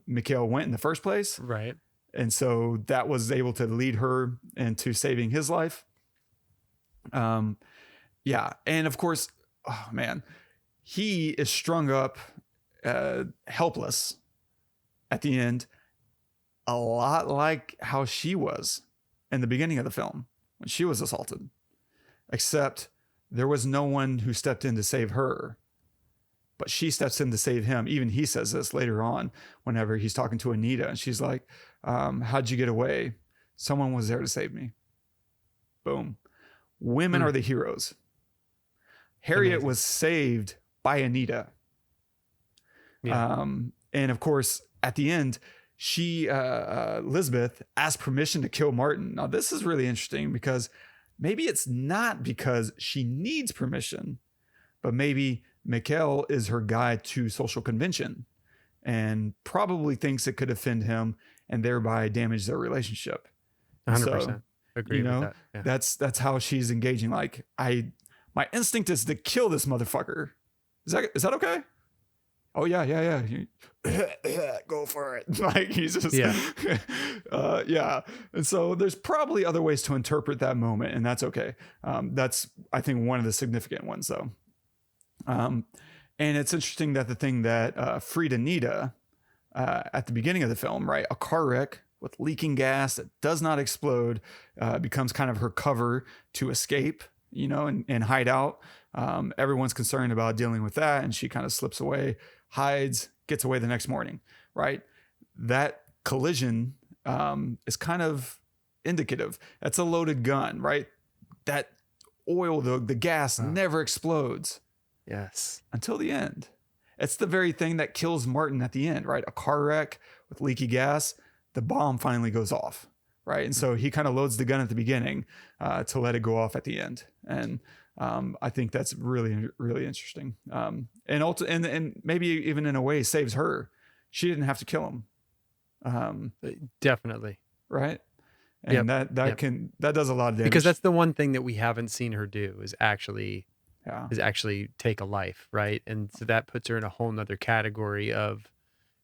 Mikael went in the first place.
Right.
And so that was able to lead her into saving his life. Yeah. And of course, oh man, he is strung up, helpless at the end, a lot like how she was in the beginning of the film when she was assaulted, except there was no one who stepped in to save her, but she steps in to save him. Even he says this later on whenever he's talking to Anita, and she's like, how'd you get away? Someone was there to save me. Boom. Women are the heroes. Harriet was saved by Anita.
Yeah.
And of course, at the end, she, Lisbeth, asked permission to kill Martin. Now, this is really interesting because maybe it's not because she needs permission, but maybe Mikael is her guide to social convention and probably thinks it could offend him and thereby damage their relationship.
100%.
So,
Agree with that. Yeah.
that's how she's engaging. Like, my instinct is to kill this motherfucker. Is that okay? Oh yeah. Go for it. Like, he's just, yeah. And so there's probably other ways to interpret that moment, and that's okay. That's, I think, one of the significant ones though. And it's interesting that the thing that freed Anita at the beginning of the film, right? A car wreck with leaking gas that does not explode becomes kind of her cover to escape, and hide out. Everyone's concerned about dealing with that, and she kind of slips away, hides, gets away the next morning, right? That collision is kind of indicative. That's a loaded gun, right? That oil, the gas never explodes.
Yes.
Until the end. It's the very thing that kills Martin at the end, right? A car wreck with leaky gas, the bomb finally goes off, right? And so he kind of loads the gun at the beginning to let it go off at the end. And I think that's really, really interesting. And maybe even in a way saves her. She didn't have to kill him.
Definitely.
Right? And that does a lot of damage.
Because that's the one thing that we haven't seen her do is actually take a life, right? And so that puts her in a whole nother category of,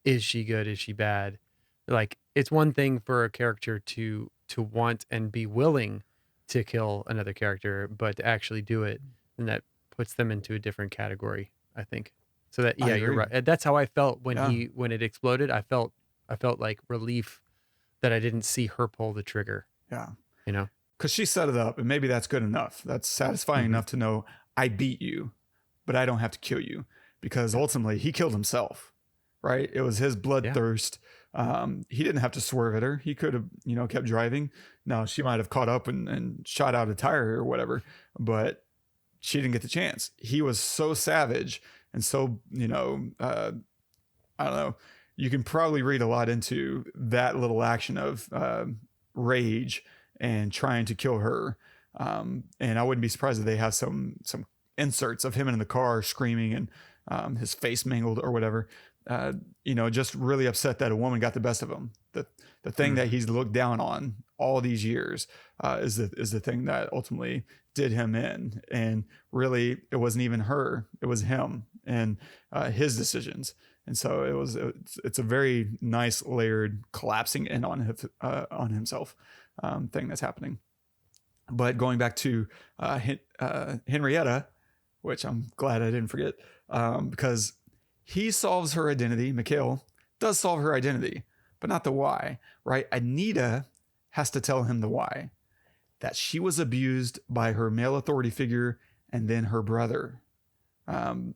is she good? Is she bad? Like, it's one thing for a character to want and be willing to kill another character, but to actually do it, and that puts them into a different category, I think. So that, yeah, you're right. And that's how I felt when it exploded. I felt like relief that I didn't see her pull the trigger.
Yeah.
Because
she set it up, and maybe that's good enough. That's satisfying enough to know I beat you, but I don't have to kill you, because ultimately he killed himself, right? It was his bloodthirst. He didn't have to swerve at her. He could have, kept driving. Now, she might have caught up and shot out a tire or whatever, but she didn't get the chance. He was so savage and so, I don't know. You can probably read a lot into that little action of rage and trying to kill her. And I wouldn't be surprised if they have some inserts of him in the car screaming and his face mangled or whatever. Just really upset that a woman got the best of him. The thing that he's looked down on all these years is the thing that ultimately did him in. And really, it wasn't even her; it was him and his decisions. And so it's a very nice layered collapsing in on himself thing that's happening. But going back to Henrietta, which I'm glad I didn't forget, because he solves her identity. Mikael does solve her identity, but not the why, right? Anita has to tell him the why, that she was abused by her male authority figure and then her brother. And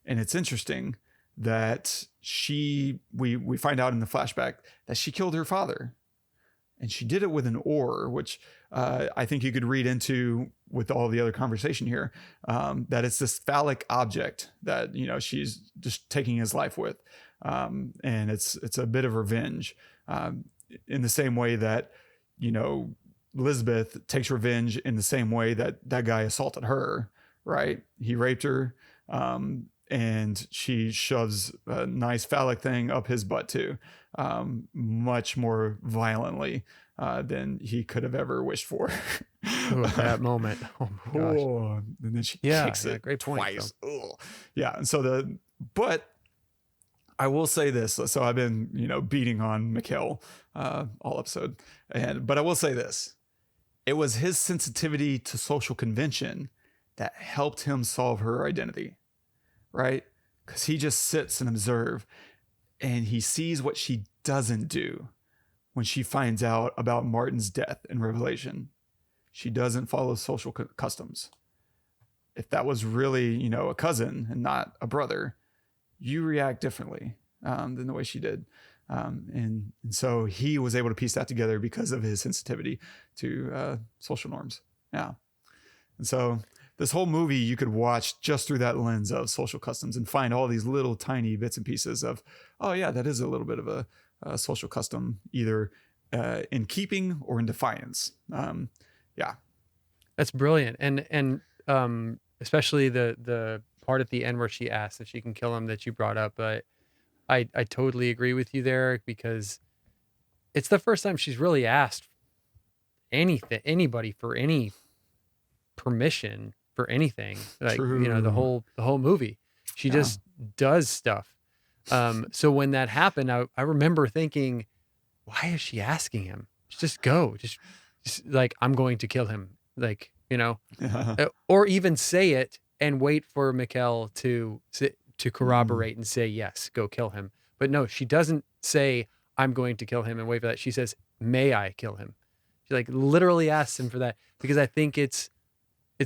it's interesting that we find out in the flashback that she killed her father, and she did it with an oar, which I think you could read into with all the other conversation here, that it's this phallic object that, you know, she's just taking his life with. And it's a bit of revenge, in the same way that, you know, Lisbeth takes revenge in the same way that that guy assaulted her, right? He raped her, and she shoves a nice phallic thing up his butt too, much more violently than he could have ever wished for.
Ooh, that moment. Oh my gosh.
Oh, and then she kicks it
great point,
twice. Yeah. And so but I will say this. So I've been, you know, beating on Mikael all episode, but I will say this. It was his sensitivity to social convention that helped him solve her identity, right? Because he just sits and observes, and he sees what she doesn't do when she finds out about Martin's death in Revelation. She doesn't follow social customs. If that was really, you know, a cousin and not a brother, you react differently than the way she did. And so he was able to piece that together because of his sensitivity to social norms. Yeah. And so this whole movie you could watch just through that lens of social customs and find all these little tiny bits and pieces of, oh yeah, that is a little bit of a social custom, either in keeping or in defiance. Yeah.
That's brilliant. And especially the part at the end where she asks if she can kill him that you brought up. I totally agree with you there, because it's the first time she's really asked anybody for any permission for anything. Like,
True.
you know, the whole movie, she just does stuff. So when that happened, I remember thinking, why is she asking him? Just go, just like, I'm going to kill him. Like, you know, or even say it and wait for Mikael to corroborate and say, yes, go kill him. But no, she doesn't say, I'm going to kill him and wait for that. She says, may I kill him? She like literally asks him for that, because I think it's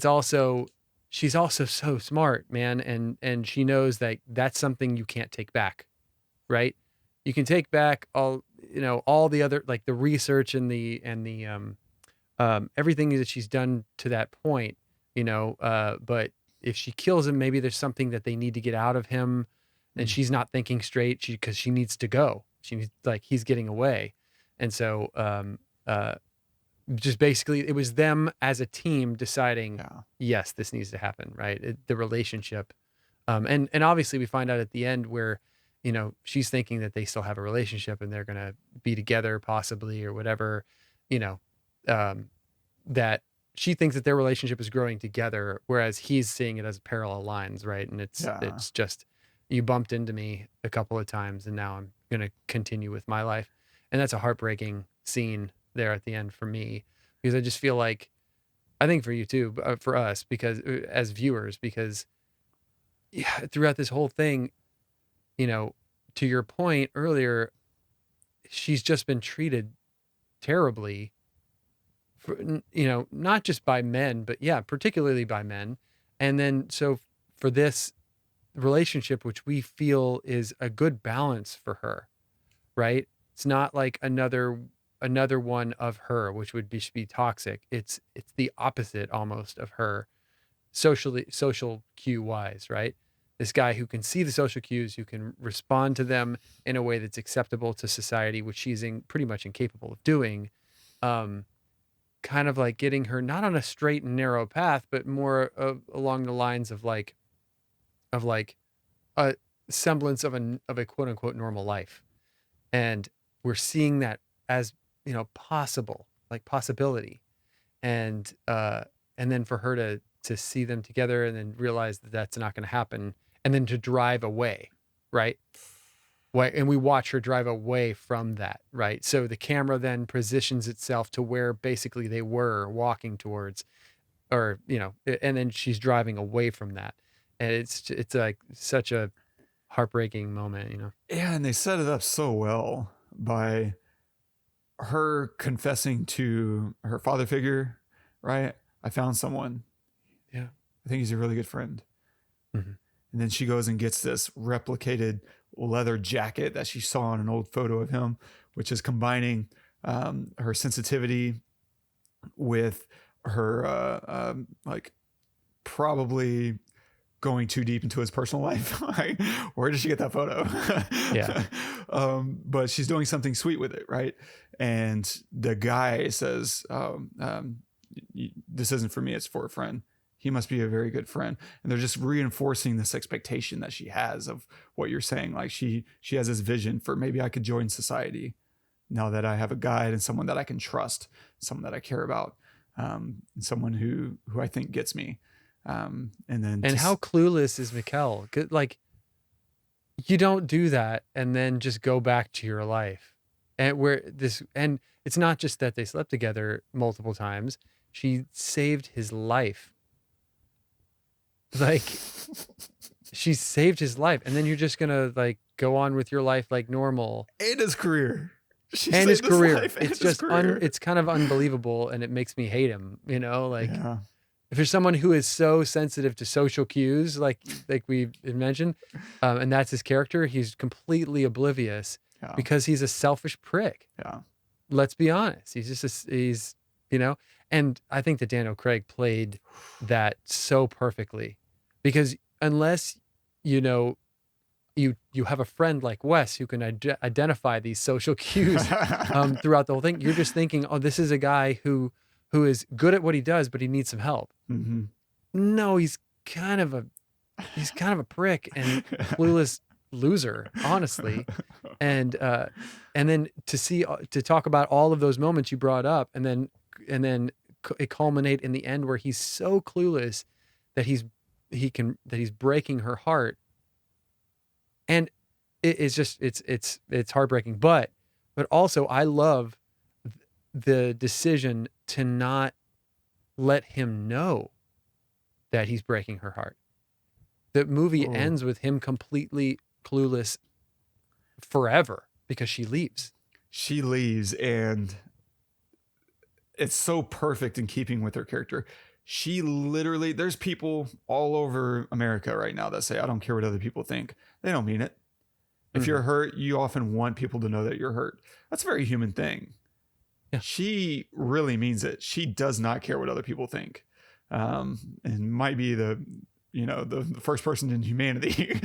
also, she's also so smart, man. And she knows that that's something you can't take back, right? You can take back all the other, like the research and the everything that she's done to that point, you know, but if she kills him, maybe there's something that they need to get out of him, and she's not thinking straight because she needs to go. She needs, like, he's getting away. And so, just basically it was them as a team deciding, yes, this needs to happen. Right. The relationship. And obviously we find out at the end where, you know, she's thinking that they still have a relationship and they're going to be together possibly or whatever, you know, that she thinks that their relationship is growing together, whereas he's seeing it as parallel lines, right? And it's just, you bumped into me a couple of times and now I'm going to continue with my life. And that's a heartbreaking scene there at the end for me, because I just feel like, I think for you too, for us, because as viewers, because throughout this whole thing, you know, to your point earlier, she's just been treated terribly, you know, not just by men, but particularly by men. And then, so for this relationship, which we feel is a good balance for her, right? It's not like another one of her, which would be toxic. It's the opposite almost of her, social cue wise, right? This guy who can see the social cues, who can respond to them in a way that's acceptable to society, which she's pretty much incapable of doing. Kind of like getting her not on a straight and narrow path, but more along the lines of like a semblance of a quote unquote normal life. And we're seeing that as, you know, possibility. And then for her to see them together and then realize that that's not going to happen, and then to drive away, right? And we watch her drive away from that, right? So the camera then positions itself to where basically they were walking towards, or, you know, and then she's driving away from that. And it's like such a heartbreaking moment, you know?
Yeah. And they set it up so well by her confessing to her father figure, right? I found someone.
Yeah.
I think he's a really good friend.
Mm-hmm.
And then she goes and gets this replicated leather jacket that she saw in an old photo of him, which is combining her sensitivity with her like probably going too deep into his personal life. Like, where did she get that photo?
Yeah.
But she's doing something sweet with it, right? And the guy says, this isn't for me, it's for a friend. He must be a very good friend. And they're just reinforcing this expectation that she has of what you're saying. Like she has this vision for, maybe I could join society now that I have a guide and someone that I can trust, someone that I care about, and someone who I think gets me. And
how clueless is Mikael? Like, you don't do that and then just go back to your life. And it's not just that they slept together multiple times. She saved his life. Like, she saved his life, and then you're just gonna like go on with your life like normal.
And his career.
And his career. It's just it's kind of unbelievable, and it makes me hate him. You know, like.
Yeah.
If you're someone who is so sensitive to social cues, like we mentioned, and that's his character, he's completely oblivious because he's a selfish prick.
Yeah.
Let's be honest. He's just he's, you know, and I think that Daniel Craig played that so perfectly, because unless, you know, you have a friend like Wes who can identify these social cues throughout the whole thing, you're just thinking, oh, this is a guy who is good at what he does, but he needs some help.
Mm-hmm.
No, he's kind of a prick and clueless loser, honestly. And then to talk about all of those moments you brought up, and then it culminate in the end where he's so clueless that he's breaking her heart. And it's just it's heartbreaking, but also I love the decision to not let him know that he's breaking her heart. The movie ends with him completely clueless forever because she leaves.
She leaves, and it's so perfect in keeping with her character. She literally, there's people all over America right now that say, I don't care what other people think. They don't mean it. If you're hurt, you often want people to know that you're hurt. That's a very human thing.
Yeah.
She really means it. She does not care what other people think. And might be the first person in humanity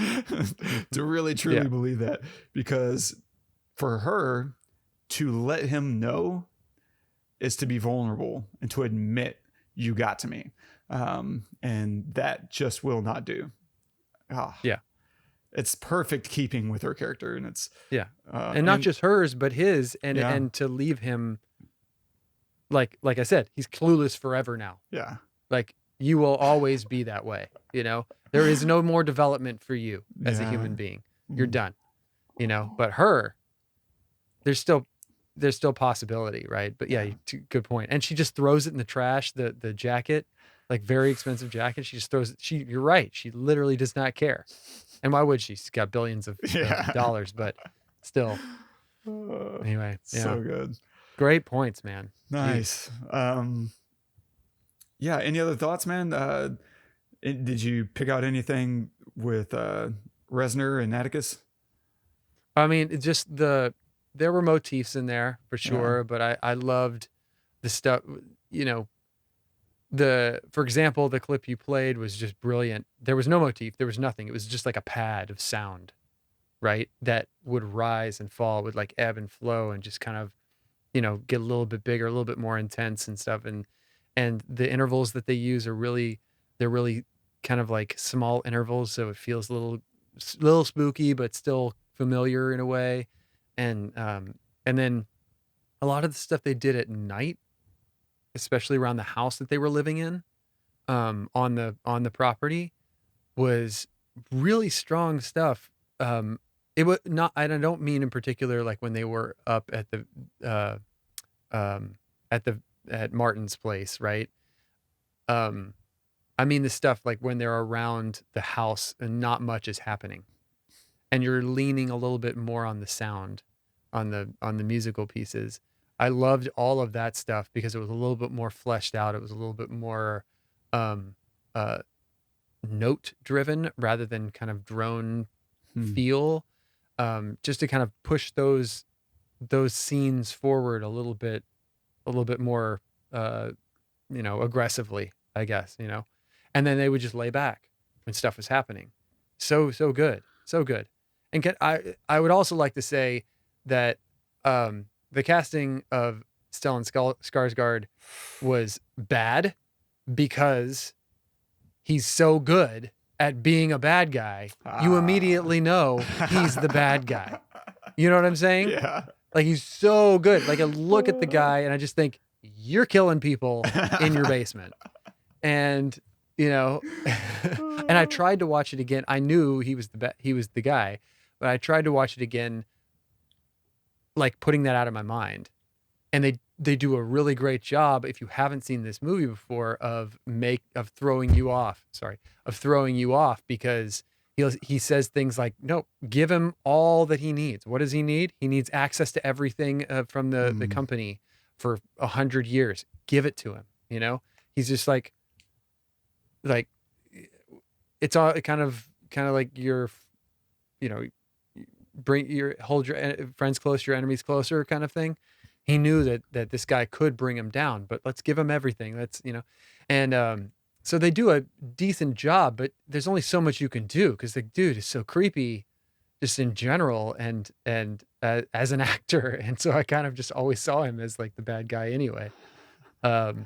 to really truly believe that, because for her to let him know is to be vulnerable and to admit, you got to me. And that just will not do. It's perfect keeping with her character. And it's,
and not just hers, but his, and to leave him, like I said, he's clueless forever now.
Yeah.
Like, you will always be that way. You know, there is no more development for you as a human being. You're done, you know, but her, there's still possibility. Right. But good point. And she just throws it in the trash, the jacket, like very expensive jacket. She just throws it. You're right. She literally does not care. And why would she? She's got billions of dollars, but still. Anyway.
So good.
Great points, man.
Nice. Any other thoughts, man? Did you pick out anything with Reznor and Atticus?
I mean, there were motifs in there for sure, but I loved the stuff, you know, for example, the clip you played was just brilliant. There was no motif. There was nothing. It was just like a pad of sound, right? That would rise and fall, would like ebb and flow and just kind of, you know, get a little bit bigger, a little bit more intense and stuff. And the intervals that they use they're really kind of like small intervals. So it feels a little spooky, but still familiar in a way. And then a lot of the stuff they did at night, especially around the house that they were living in, on the property, was really strong stuff. It was not, and I don't mean in particular like when they were up at at Martin's place, right? I mean the stuff like when they're around the house and not much is happening, and you're leaning a little bit more on the sound, on the musical pieces. I loved all of that stuff because it was a little bit more fleshed out. It was a little bit more note driven rather than kind of drone feel, just to kind of push those scenes forward a little bit more, aggressively, I guess, and then they would just lay back when stuff was happening. So good, so good. And I would also like to say that the casting of Stellan Skarsgård was bad because he's so good at being a bad guy. You immediately know he's the bad guy. You know what I'm saying?
Yeah.
Like, he's so good. Like, I look at the guy and I just think, you're killing people in your basement. And, and I tried to watch it again. I knew he was the guy, but I tried to watch it again, like putting that out of my mind. And they do a really great job, if you haven't seen this movie before, of throwing you off. Because he says things like, no, give him all that he needs. What does he need? He needs access to everything from the company for 100 years. Give it to him. He's just like it's all kind of like hold your friends close, your enemies closer kind of thing. He knew that this guy could bring him down, but let's give him everything. And so they do a decent job, but there's only so much you can do because the dude is so creepy just in general and as an actor. And so I kind of just always saw him as like the bad guy anyway. But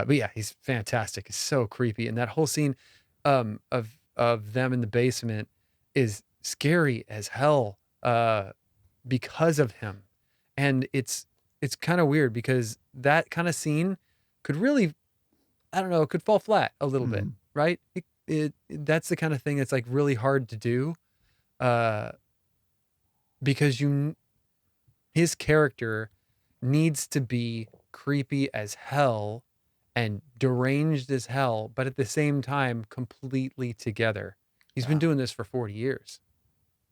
yeah, he's fantastic. He's so creepy. And that whole scene of them in the basement is scary as hell because of him. And it's kind of weird because that kind of scene could really, I don't know, it could fall flat a little bit, right? That's the kind of thing that's like really hard to do because his character needs to be creepy as hell and deranged as hell, but at the same time, completely together. He's been doing this for 40 years.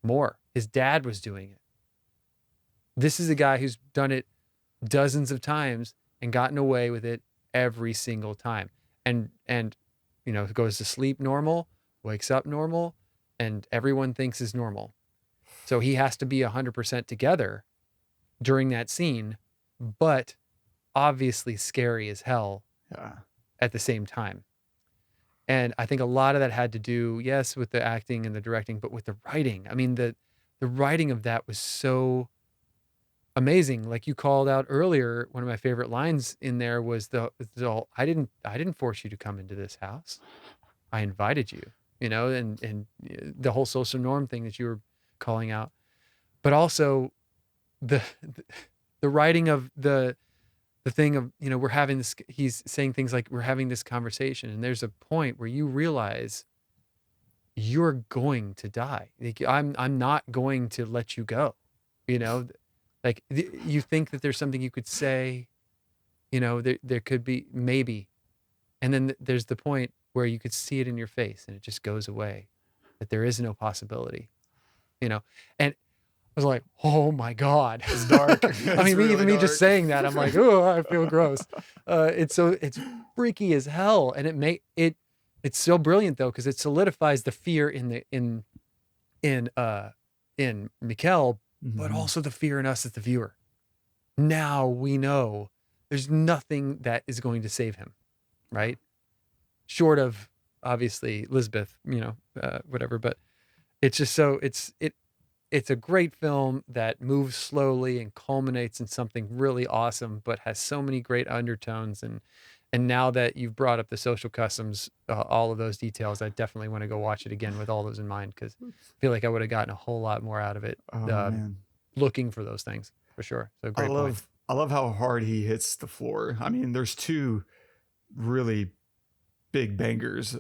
More. His dad was doing it. This is a guy who's done it dozens of times and gotten away with it every single time. And goes to sleep normal, wakes up normal, and everyone thinks is normal. So he has to be 100% together during that scene, but obviously scary as hell at the same time. And I think a lot of that had to do, yes, with the acting and the directing, but with the writing. I mean, the writing of that was so amazing. Like you called out earlier, one of my favorite lines in there was the I didn't force you to come into this house. I invited you, and the whole social norm thing that you were calling out, but also the writing of the thing of, we're having this, he's saying things like, we're having this conversation, and there's a point where you realize you're going to die. Like, I'm not going to let you go, like you think that there's something you could say, there could be maybe, and then there's the point where you could see it in your face and it just goes away, that there is no possibility, and I was like, oh my God, it's dark. I mean,
really
even me
dark.
just saying that, I'm like, oh, I feel gross. It's freaky as hell. And it's so brilliant though, because it solidifies the fear in Mikael, but also the fear in us as the viewer. Now we know there's nothing that is going to save him, right? Short of obviously Lisbeth, whatever, but it's just it's a great film that moves slowly and culminates in something really awesome, but has so many great undertones. And now that you've brought up the social customs, all of those details, I definitely want to go watch it again with all those in mind, because I feel like I would have gotten a whole lot more out of it looking for those things, for sure. So great point.
I love how hard he hits the floor. I mean, there's two really big bangers.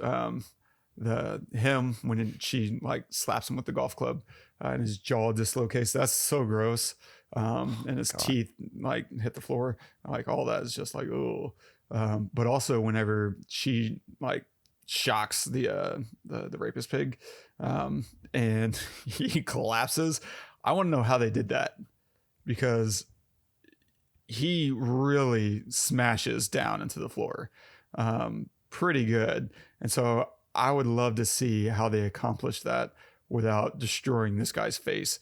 Him when she like slaps him with the golf club and his jaw dislocates. That's so gross. And his teeth like hit the floor. Like all that is just like, oh. But also whenever she like shocks the rapist pig, and he collapses. I want to know how they did that, because he really smashes down into the floor, pretty good. And so I would love to see how they accomplish that without destroying this guy's face.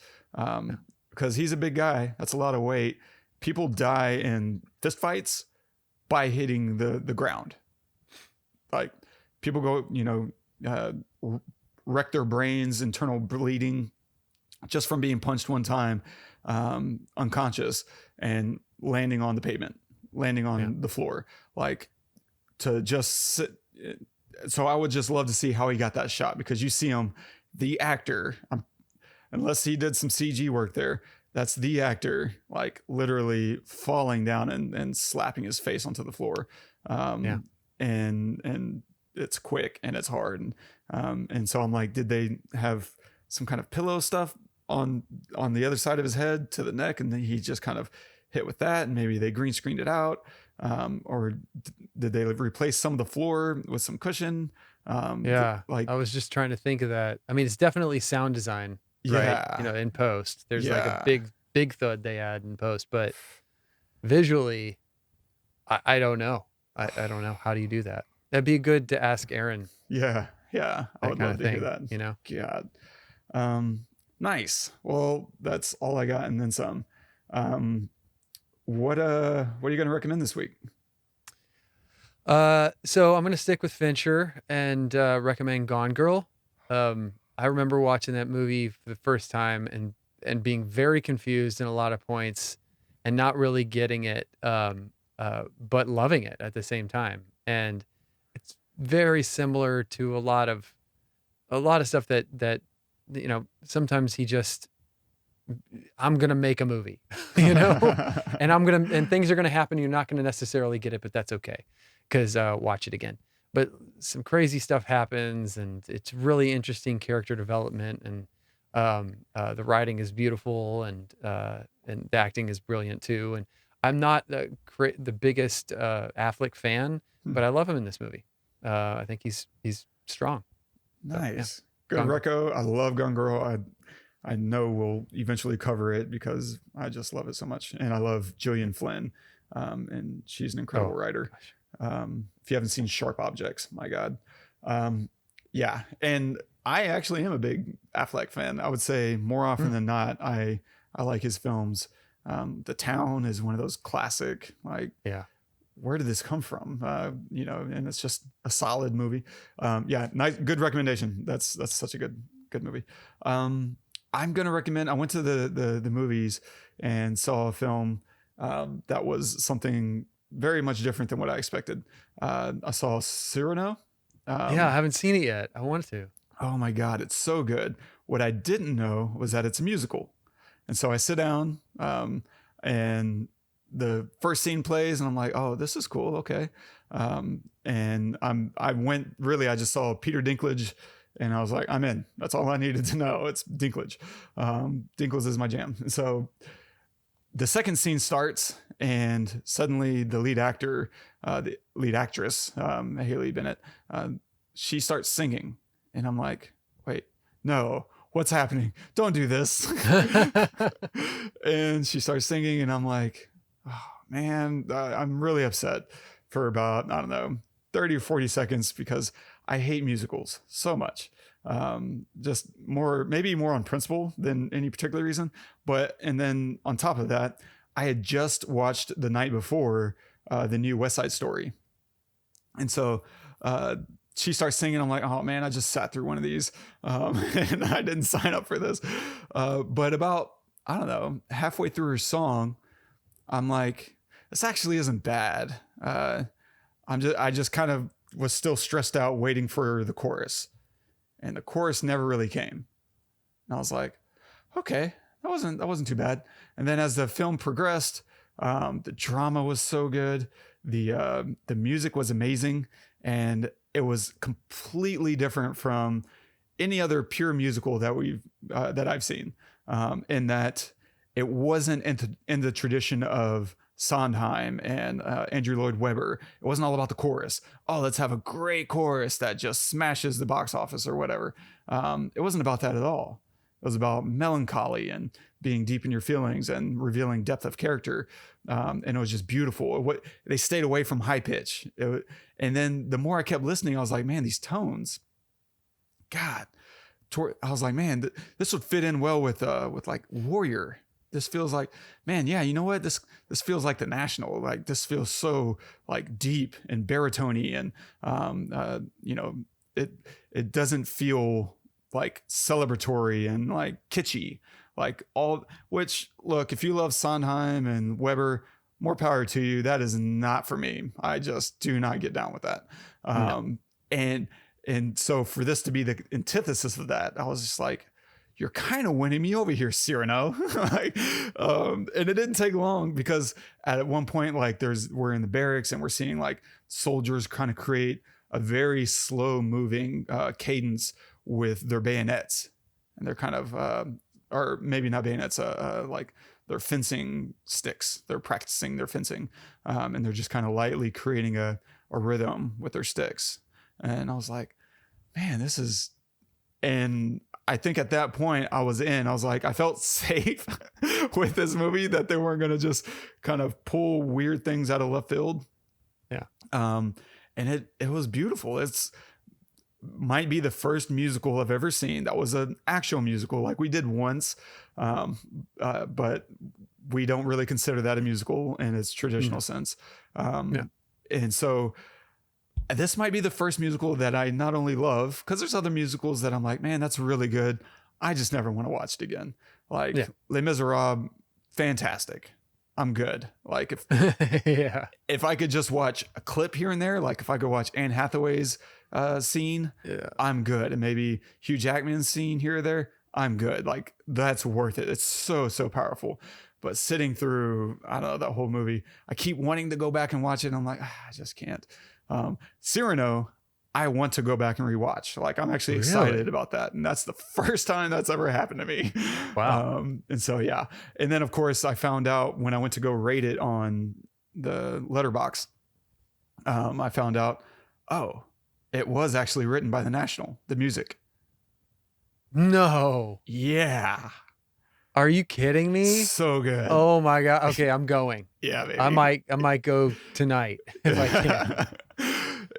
Because he's a big guy. That's a lot of weight. People die in fist fights by hitting the ground. Like people go, wreck their brains, internal bleeding just from being punched one time, unconscious and landing on the pavement, landing on the floor, like to just sit. So I would just love to see how he got that shot, because you see him, the actor, unless he did some CG work there, that's the actor, like literally falling down and slapping his face onto the floor. And it's quick and it's hard. And so I'm like, did they have some kind of pillow stuff on the other side of his head to the neck, and then he just kind of hit with that, and maybe they green screened it out, or did they replace some of the floor with some cushion?
Like I was just trying to think of that. I mean, it's definitely sound design, right? In post, there's like a big thud they add in post, but visually, I don't know. I don't know. How do you do that? That'd be good to ask Aaron.
Yeah. I would love to hear that. God. Nice. Well, that's all I got, and then some. What are you going to recommend this week?
So I'm going to stick with Fincher and recommend Gone Girl. I remember watching that movie for the first time and being very confused in a lot of points and not really getting it, but loving it at the same time. And it's very similar to a lot of stuff that sometimes I'm going to make a movie, and things are going to happen. You're not going to necessarily get it, but that's okay, because watch it again. But some crazy stuff happens, and it's really interesting character development, and the writing is beautiful, and the acting is brilliant too. And I'm not the biggest Affleck fan, but I love him in this movie. I think he's strong.
Nice. Good reco. I love Gone Girl. I know we'll eventually cover it because I just love it so much. And I love Gillian Flynn. And she's an incredible writer. If you haven't seen Sharp Objects, my God. Yeah. And I actually am a big Affleck fan. I would say more often than not, I like his films. The Town is one of those classic, where did this come from? And it's just a solid movie. Nice, good recommendation. That's such a good movie. I'm going to recommend, I went to the movies and saw a film that was something very much different than what I expected. I saw Cyrano.
I haven't seen it yet. I want to.
Oh my God, it's so good. What I didn't know was that it's a musical. And so I sit down and the first scene plays and I'm like, oh, this is cool. Okay. And I just saw Peter Dinklage and I was like, I'm in. That's all I needed to know. It's Dinklage. Dinklage is my jam. So the second scene starts and suddenly the lead actor, the lead actress, Haley Bennett, she starts singing and I'm like, wait, no, what's happening? Don't do this. And she starts singing and I'm like, oh man, I'm really upset for about, 30 or 40 seconds because I hate musicals so much. Just maybe more on principle than any particular reason. And then on top of that, I had just watched the night before the new West Side Story. And so she starts singing. I'm like, oh man, I just sat through one of these and I didn't sign up for this. But about, halfway through her song, I'm like, this actually isn't bad. I just kind of was still stressed out waiting for the chorus, and the chorus never really came. And I was like, okay, that wasn't too bad. And then as the film progressed, the drama was so good. The music was amazing, and it was completely different from any other pure musical that I've seen. In that it wasn't in the tradition of Sondheim and Andrew Lloyd Webber. It wasn't all about the chorus. Oh, let's have a great chorus that just smashes the box office or whatever. It wasn't about that at all. It was about melancholy and being deep in your feelings and revealing depth of character. And it was just beautiful. They stayed away from high pitch. And then the more I kept listening, I was like, man, these tones, God, I was like, man, this would fit in well with like Warrior. This feels like, man, yeah, you know what? This feels like The National. Like this feels so like deep and baritone-y, and you know, it doesn't feel like celebratory and like kitschy, like all. Which, look, if you love Sondheim and Weber, more power to you. That is not for me. I just do not get down with that.
No.
And so for this to be the antithesis of that, I was just like, you're kind of winning me over here, Cyrano. Like, and it didn't take long, because at one point, like we're in the barracks and we're seeing like soldiers kind of create a very slow moving cadence with their bayonets, and they're kind of, or maybe not bayonets, like their fencing sticks. They're practicing their fencing, and they're just kind of lightly creating a rhythm with their sticks. And I was like, man, this is, and I think at that point I was like, I felt safe with this movie, that they weren't going to just kind of pull weird things out of left field.
Yeah.
And it was beautiful. It's might be the first musical I've ever seen that was an actual musical. Like we did once, but we don't really consider that a musical in its traditional sense. And so this might be the first musical that I not only love, because there's other musicals that I'm like, man, that's really good, I just never want to watch it again. Like Les Miserables, fantastic, I'm good. Like if if I could just watch a clip here and there, like if I could watch Anne Hathaway's scene, I'm good. And maybe Hugh Jackman's scene here or there, I'm good. Like that's worth it. It's so powerful. But sitting through, I don't know, that whole movie, I keep wanting to go back and watch it, and I'm like, I just can't. Cyrano, I want to go back and rewatch. Like I'm actually excited about that, and that's the first time that's ever happened to me.
Wow.
And so and then of course I found out when I went to go rate it on the Letterboxd, I found out, oh, it was actually written by The National, the music.
No.
Yeah.
Are you kidding me?
So good.
Oh my God. Okay, I'm going.
Yeah, baby.
I might go tonight if I can.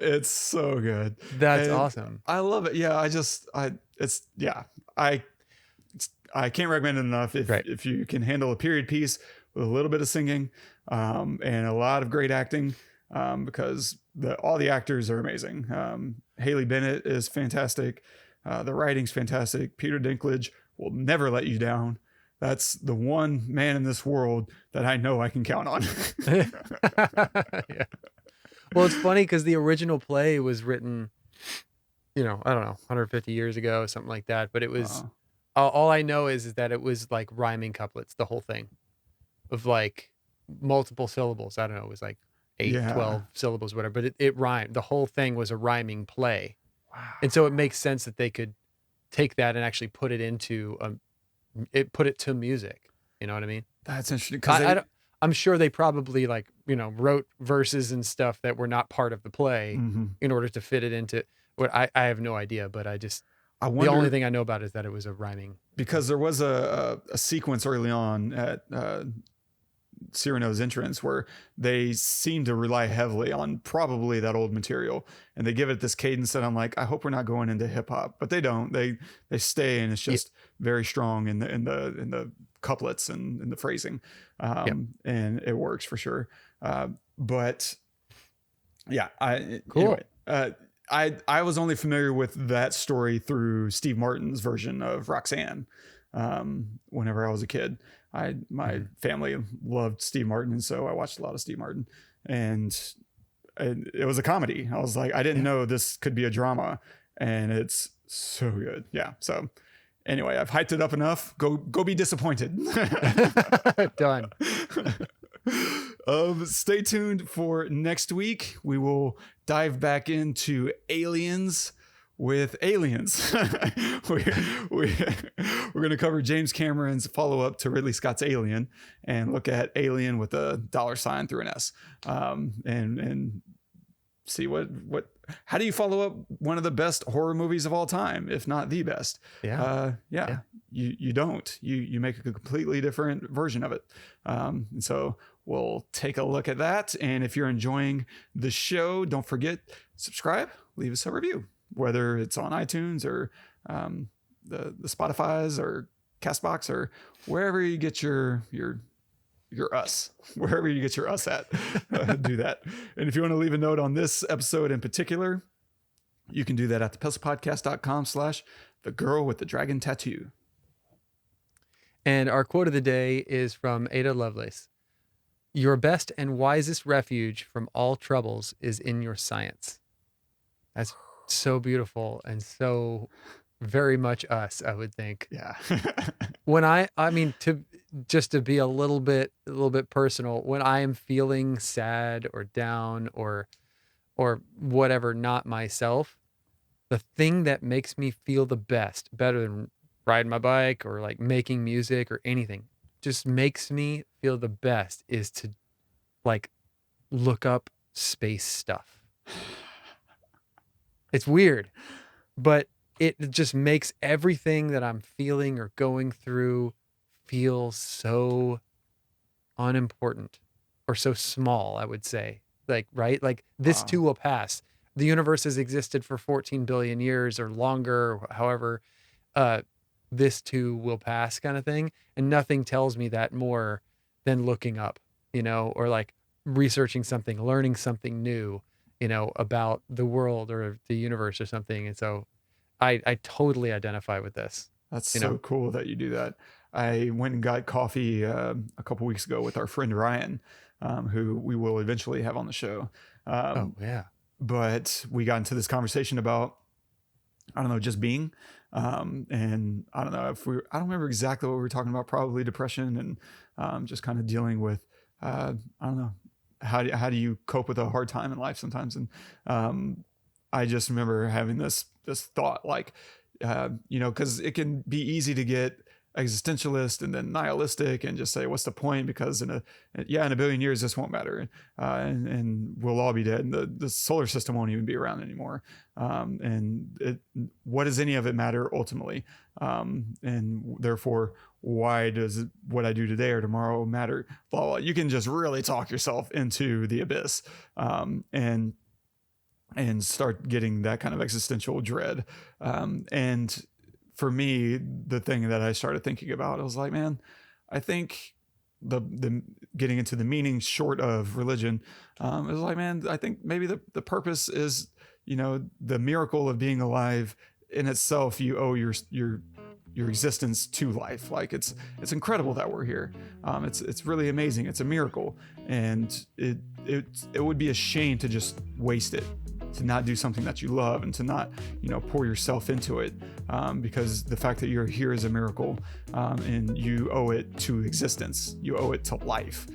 It's so good.
That's awesome.
I love it. Yeah, I can't recommend it enough if you can handle a period piece with a little bit of singing, and a lot of great acting, because all the actors are amazing. Haley Bennett is fantastic. The writing's fantastic. Peter Dinklage will never let you down. That's the one man in this world that I know I can count on.
Yeah. Well, it's funny because the original play was written, I don't know, 150 years ago, something like that. But it was, all I know is that it was like rhyming couplets, the whole thing, of like multiple syllables. I don't know, it was like 12 syllables, whatever. But it rhymed. The whole thing was a rhyming play. Wow. And so it makes sense that they could take that and actually put it into put it to music. You know what I mean? That's interesting. Because I'm sure they probably wrote verses and stuff that were not part of the play in order to fit it into what I have no idea, but I wonder, the only thing I know about it is that it was a rhyming. Because there was a sequence early on at Cyrano's entrance where they seem to rely heavily on probably that old material, and they give it this cadence that I'm like, I hope we're not going into hip hop, but they don't. They stay, and it's just very strong in the couplets and in the phrasing, and it works for sure. But yeah, cool. Anyway, I was only familiar with that story through Steve Martin's version of Roxanne. Whenever I was a kid, my family loved Steve Martin, and so I watched a lot of Steve Martin, and it was a comedy. I was like, I didn't know this could be a drama, and it's so good. Yeah. So anyway, I've hyped it up enough. Go be disappointed. Done. Stay tuned for next week. We will dive back into Aliens with aliens. We're going to cover James Cameron's follow-up to Ridley Scott's Alien and look at Alien with a $ through an S, and see how do you follow up one of the best horror movies of all time, if not the best? You don't. You make a completely different version of it. And so we'll take a look at that. And if you're enjoying the show, don't forget, subscribe, leave us a review.
whether it's on iTunes or the Spotify's or Castbox or wherever you get your us, wherever you get your us at, do that. And if you want to leave a note on this episode in particular, you can do that at thepestlepodcast.com/thegirlwiththedragon-tattoo.
And our quote of the day is from Ada Lovelace. Your best and wisest refuge from all troubles is in your science. That's so beautiful and so very much us, I would think.
Yeah.
When I mean, to be a little bit personal, when I am feeling sad or down or whatever, not myself, the thing that makes me feel the best, better than riding my bike or like making music or anything, just makes me feel the best, is to like look up space stuff. It's weird, but it just makes everything that I'm feeling or going through feel so unimportant or so small, I would say. Like, right? Like this too will pass. The universe has existed for 14 billion years or longer, or however, this too will pass kind of thing. And nothing tells me that more than looking up, or like researching something, learning something new, about the world or the universe or something. And so I totally identify with this.
That's so cool that you do that. I went and got coffee a couple weeks ago with our friend Ryan, who we will eventually have on the show.
Oh, yeah.
But we got into this conversation about, I don't know, just being. And I don't know I don't remember exactly what we were talking about, probably depression and just kind of dealing with, I don't know, how do you cope with a hard time in life sometimes? And I just remember having this thought, like, because it can be easy to get existentialist and then nihilistic and just say, what's the point? Because in a billion years, this won't matter. And we'll all be dead. And the solar system won't even be around anymore. What does any of it matter ultimately? And therefore, why does what I do today or tomorrow matter? Blah, blah. You can just really talk yourself into the abyss. And start getting that kind of existential dread. And for me, the thing that I started thinking about, I was like, man, I think the getting into the meaning short of religion, it was like, man, I think maybe the purpose is, the miracle of being alive in itself. You owe your existence to life. Like it's incredible that we're here. It's really amazing. It's a miracle, and it would be a shame to just waste it, to not do something that you love and to not, pour yourself into it, because the fact that you're here is a miracle, and you owe it to existence. You owe it to life,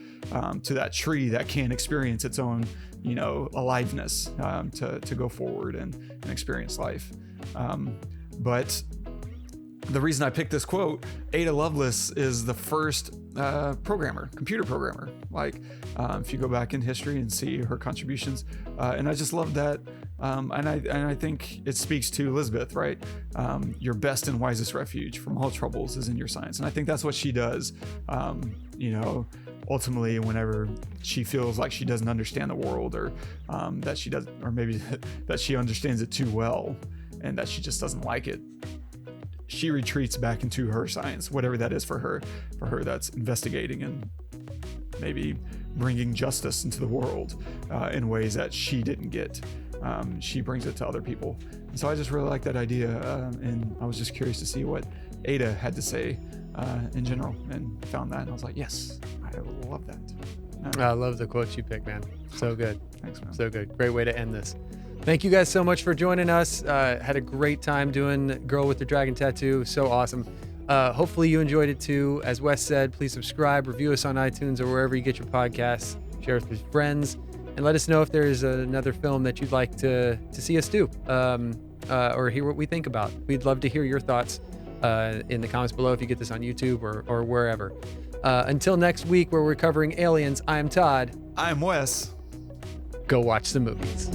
to that tree that can experience its own, aliveness, to go forward and experience life. But the reason I picked this quote, Ada Lovelace is the first computer programmer. Like, if you go back in history and see her contributions, and I just love that. And I think it speaks to Lisbeth, right? Your best and wisest refuge from all troubles is in your science. And I think that's what she does. Ultimately, whenever she feels like she doesn't understand the world, or that she doesn't, or maybe that she understands it too well, and that she just doesn't like it, she retreats back into her science, whatever that is for her. For her, that's investigating and maybe bringing justice into the world in ways that she didn't get. She brings it to other people. And so I just really like that idea. And I was just curious to see what Ada had to say in general, and found that. And I was like, yes, I love that.
I love the quotes you picked, man. So good.
Thanks, man.
So good. Great way to end this. Thank you guys so much for joining us. Had a great time doing Girl with the Dragon Tattoo. So awesome. Hopefully you enjoyed it too. As Wes said, please subscribe, review us on iTunes or wherever you get your podcasts. Share us with friends, and let us know if there's another film that you'd like to see us do, or hear what we think about. We'd love to hear your thoughts in the comments below if you get this on YouTube or wherever. Until next week, where we're covering Aliens, I'm Todd.
I'm Wes.
Go watch the movies.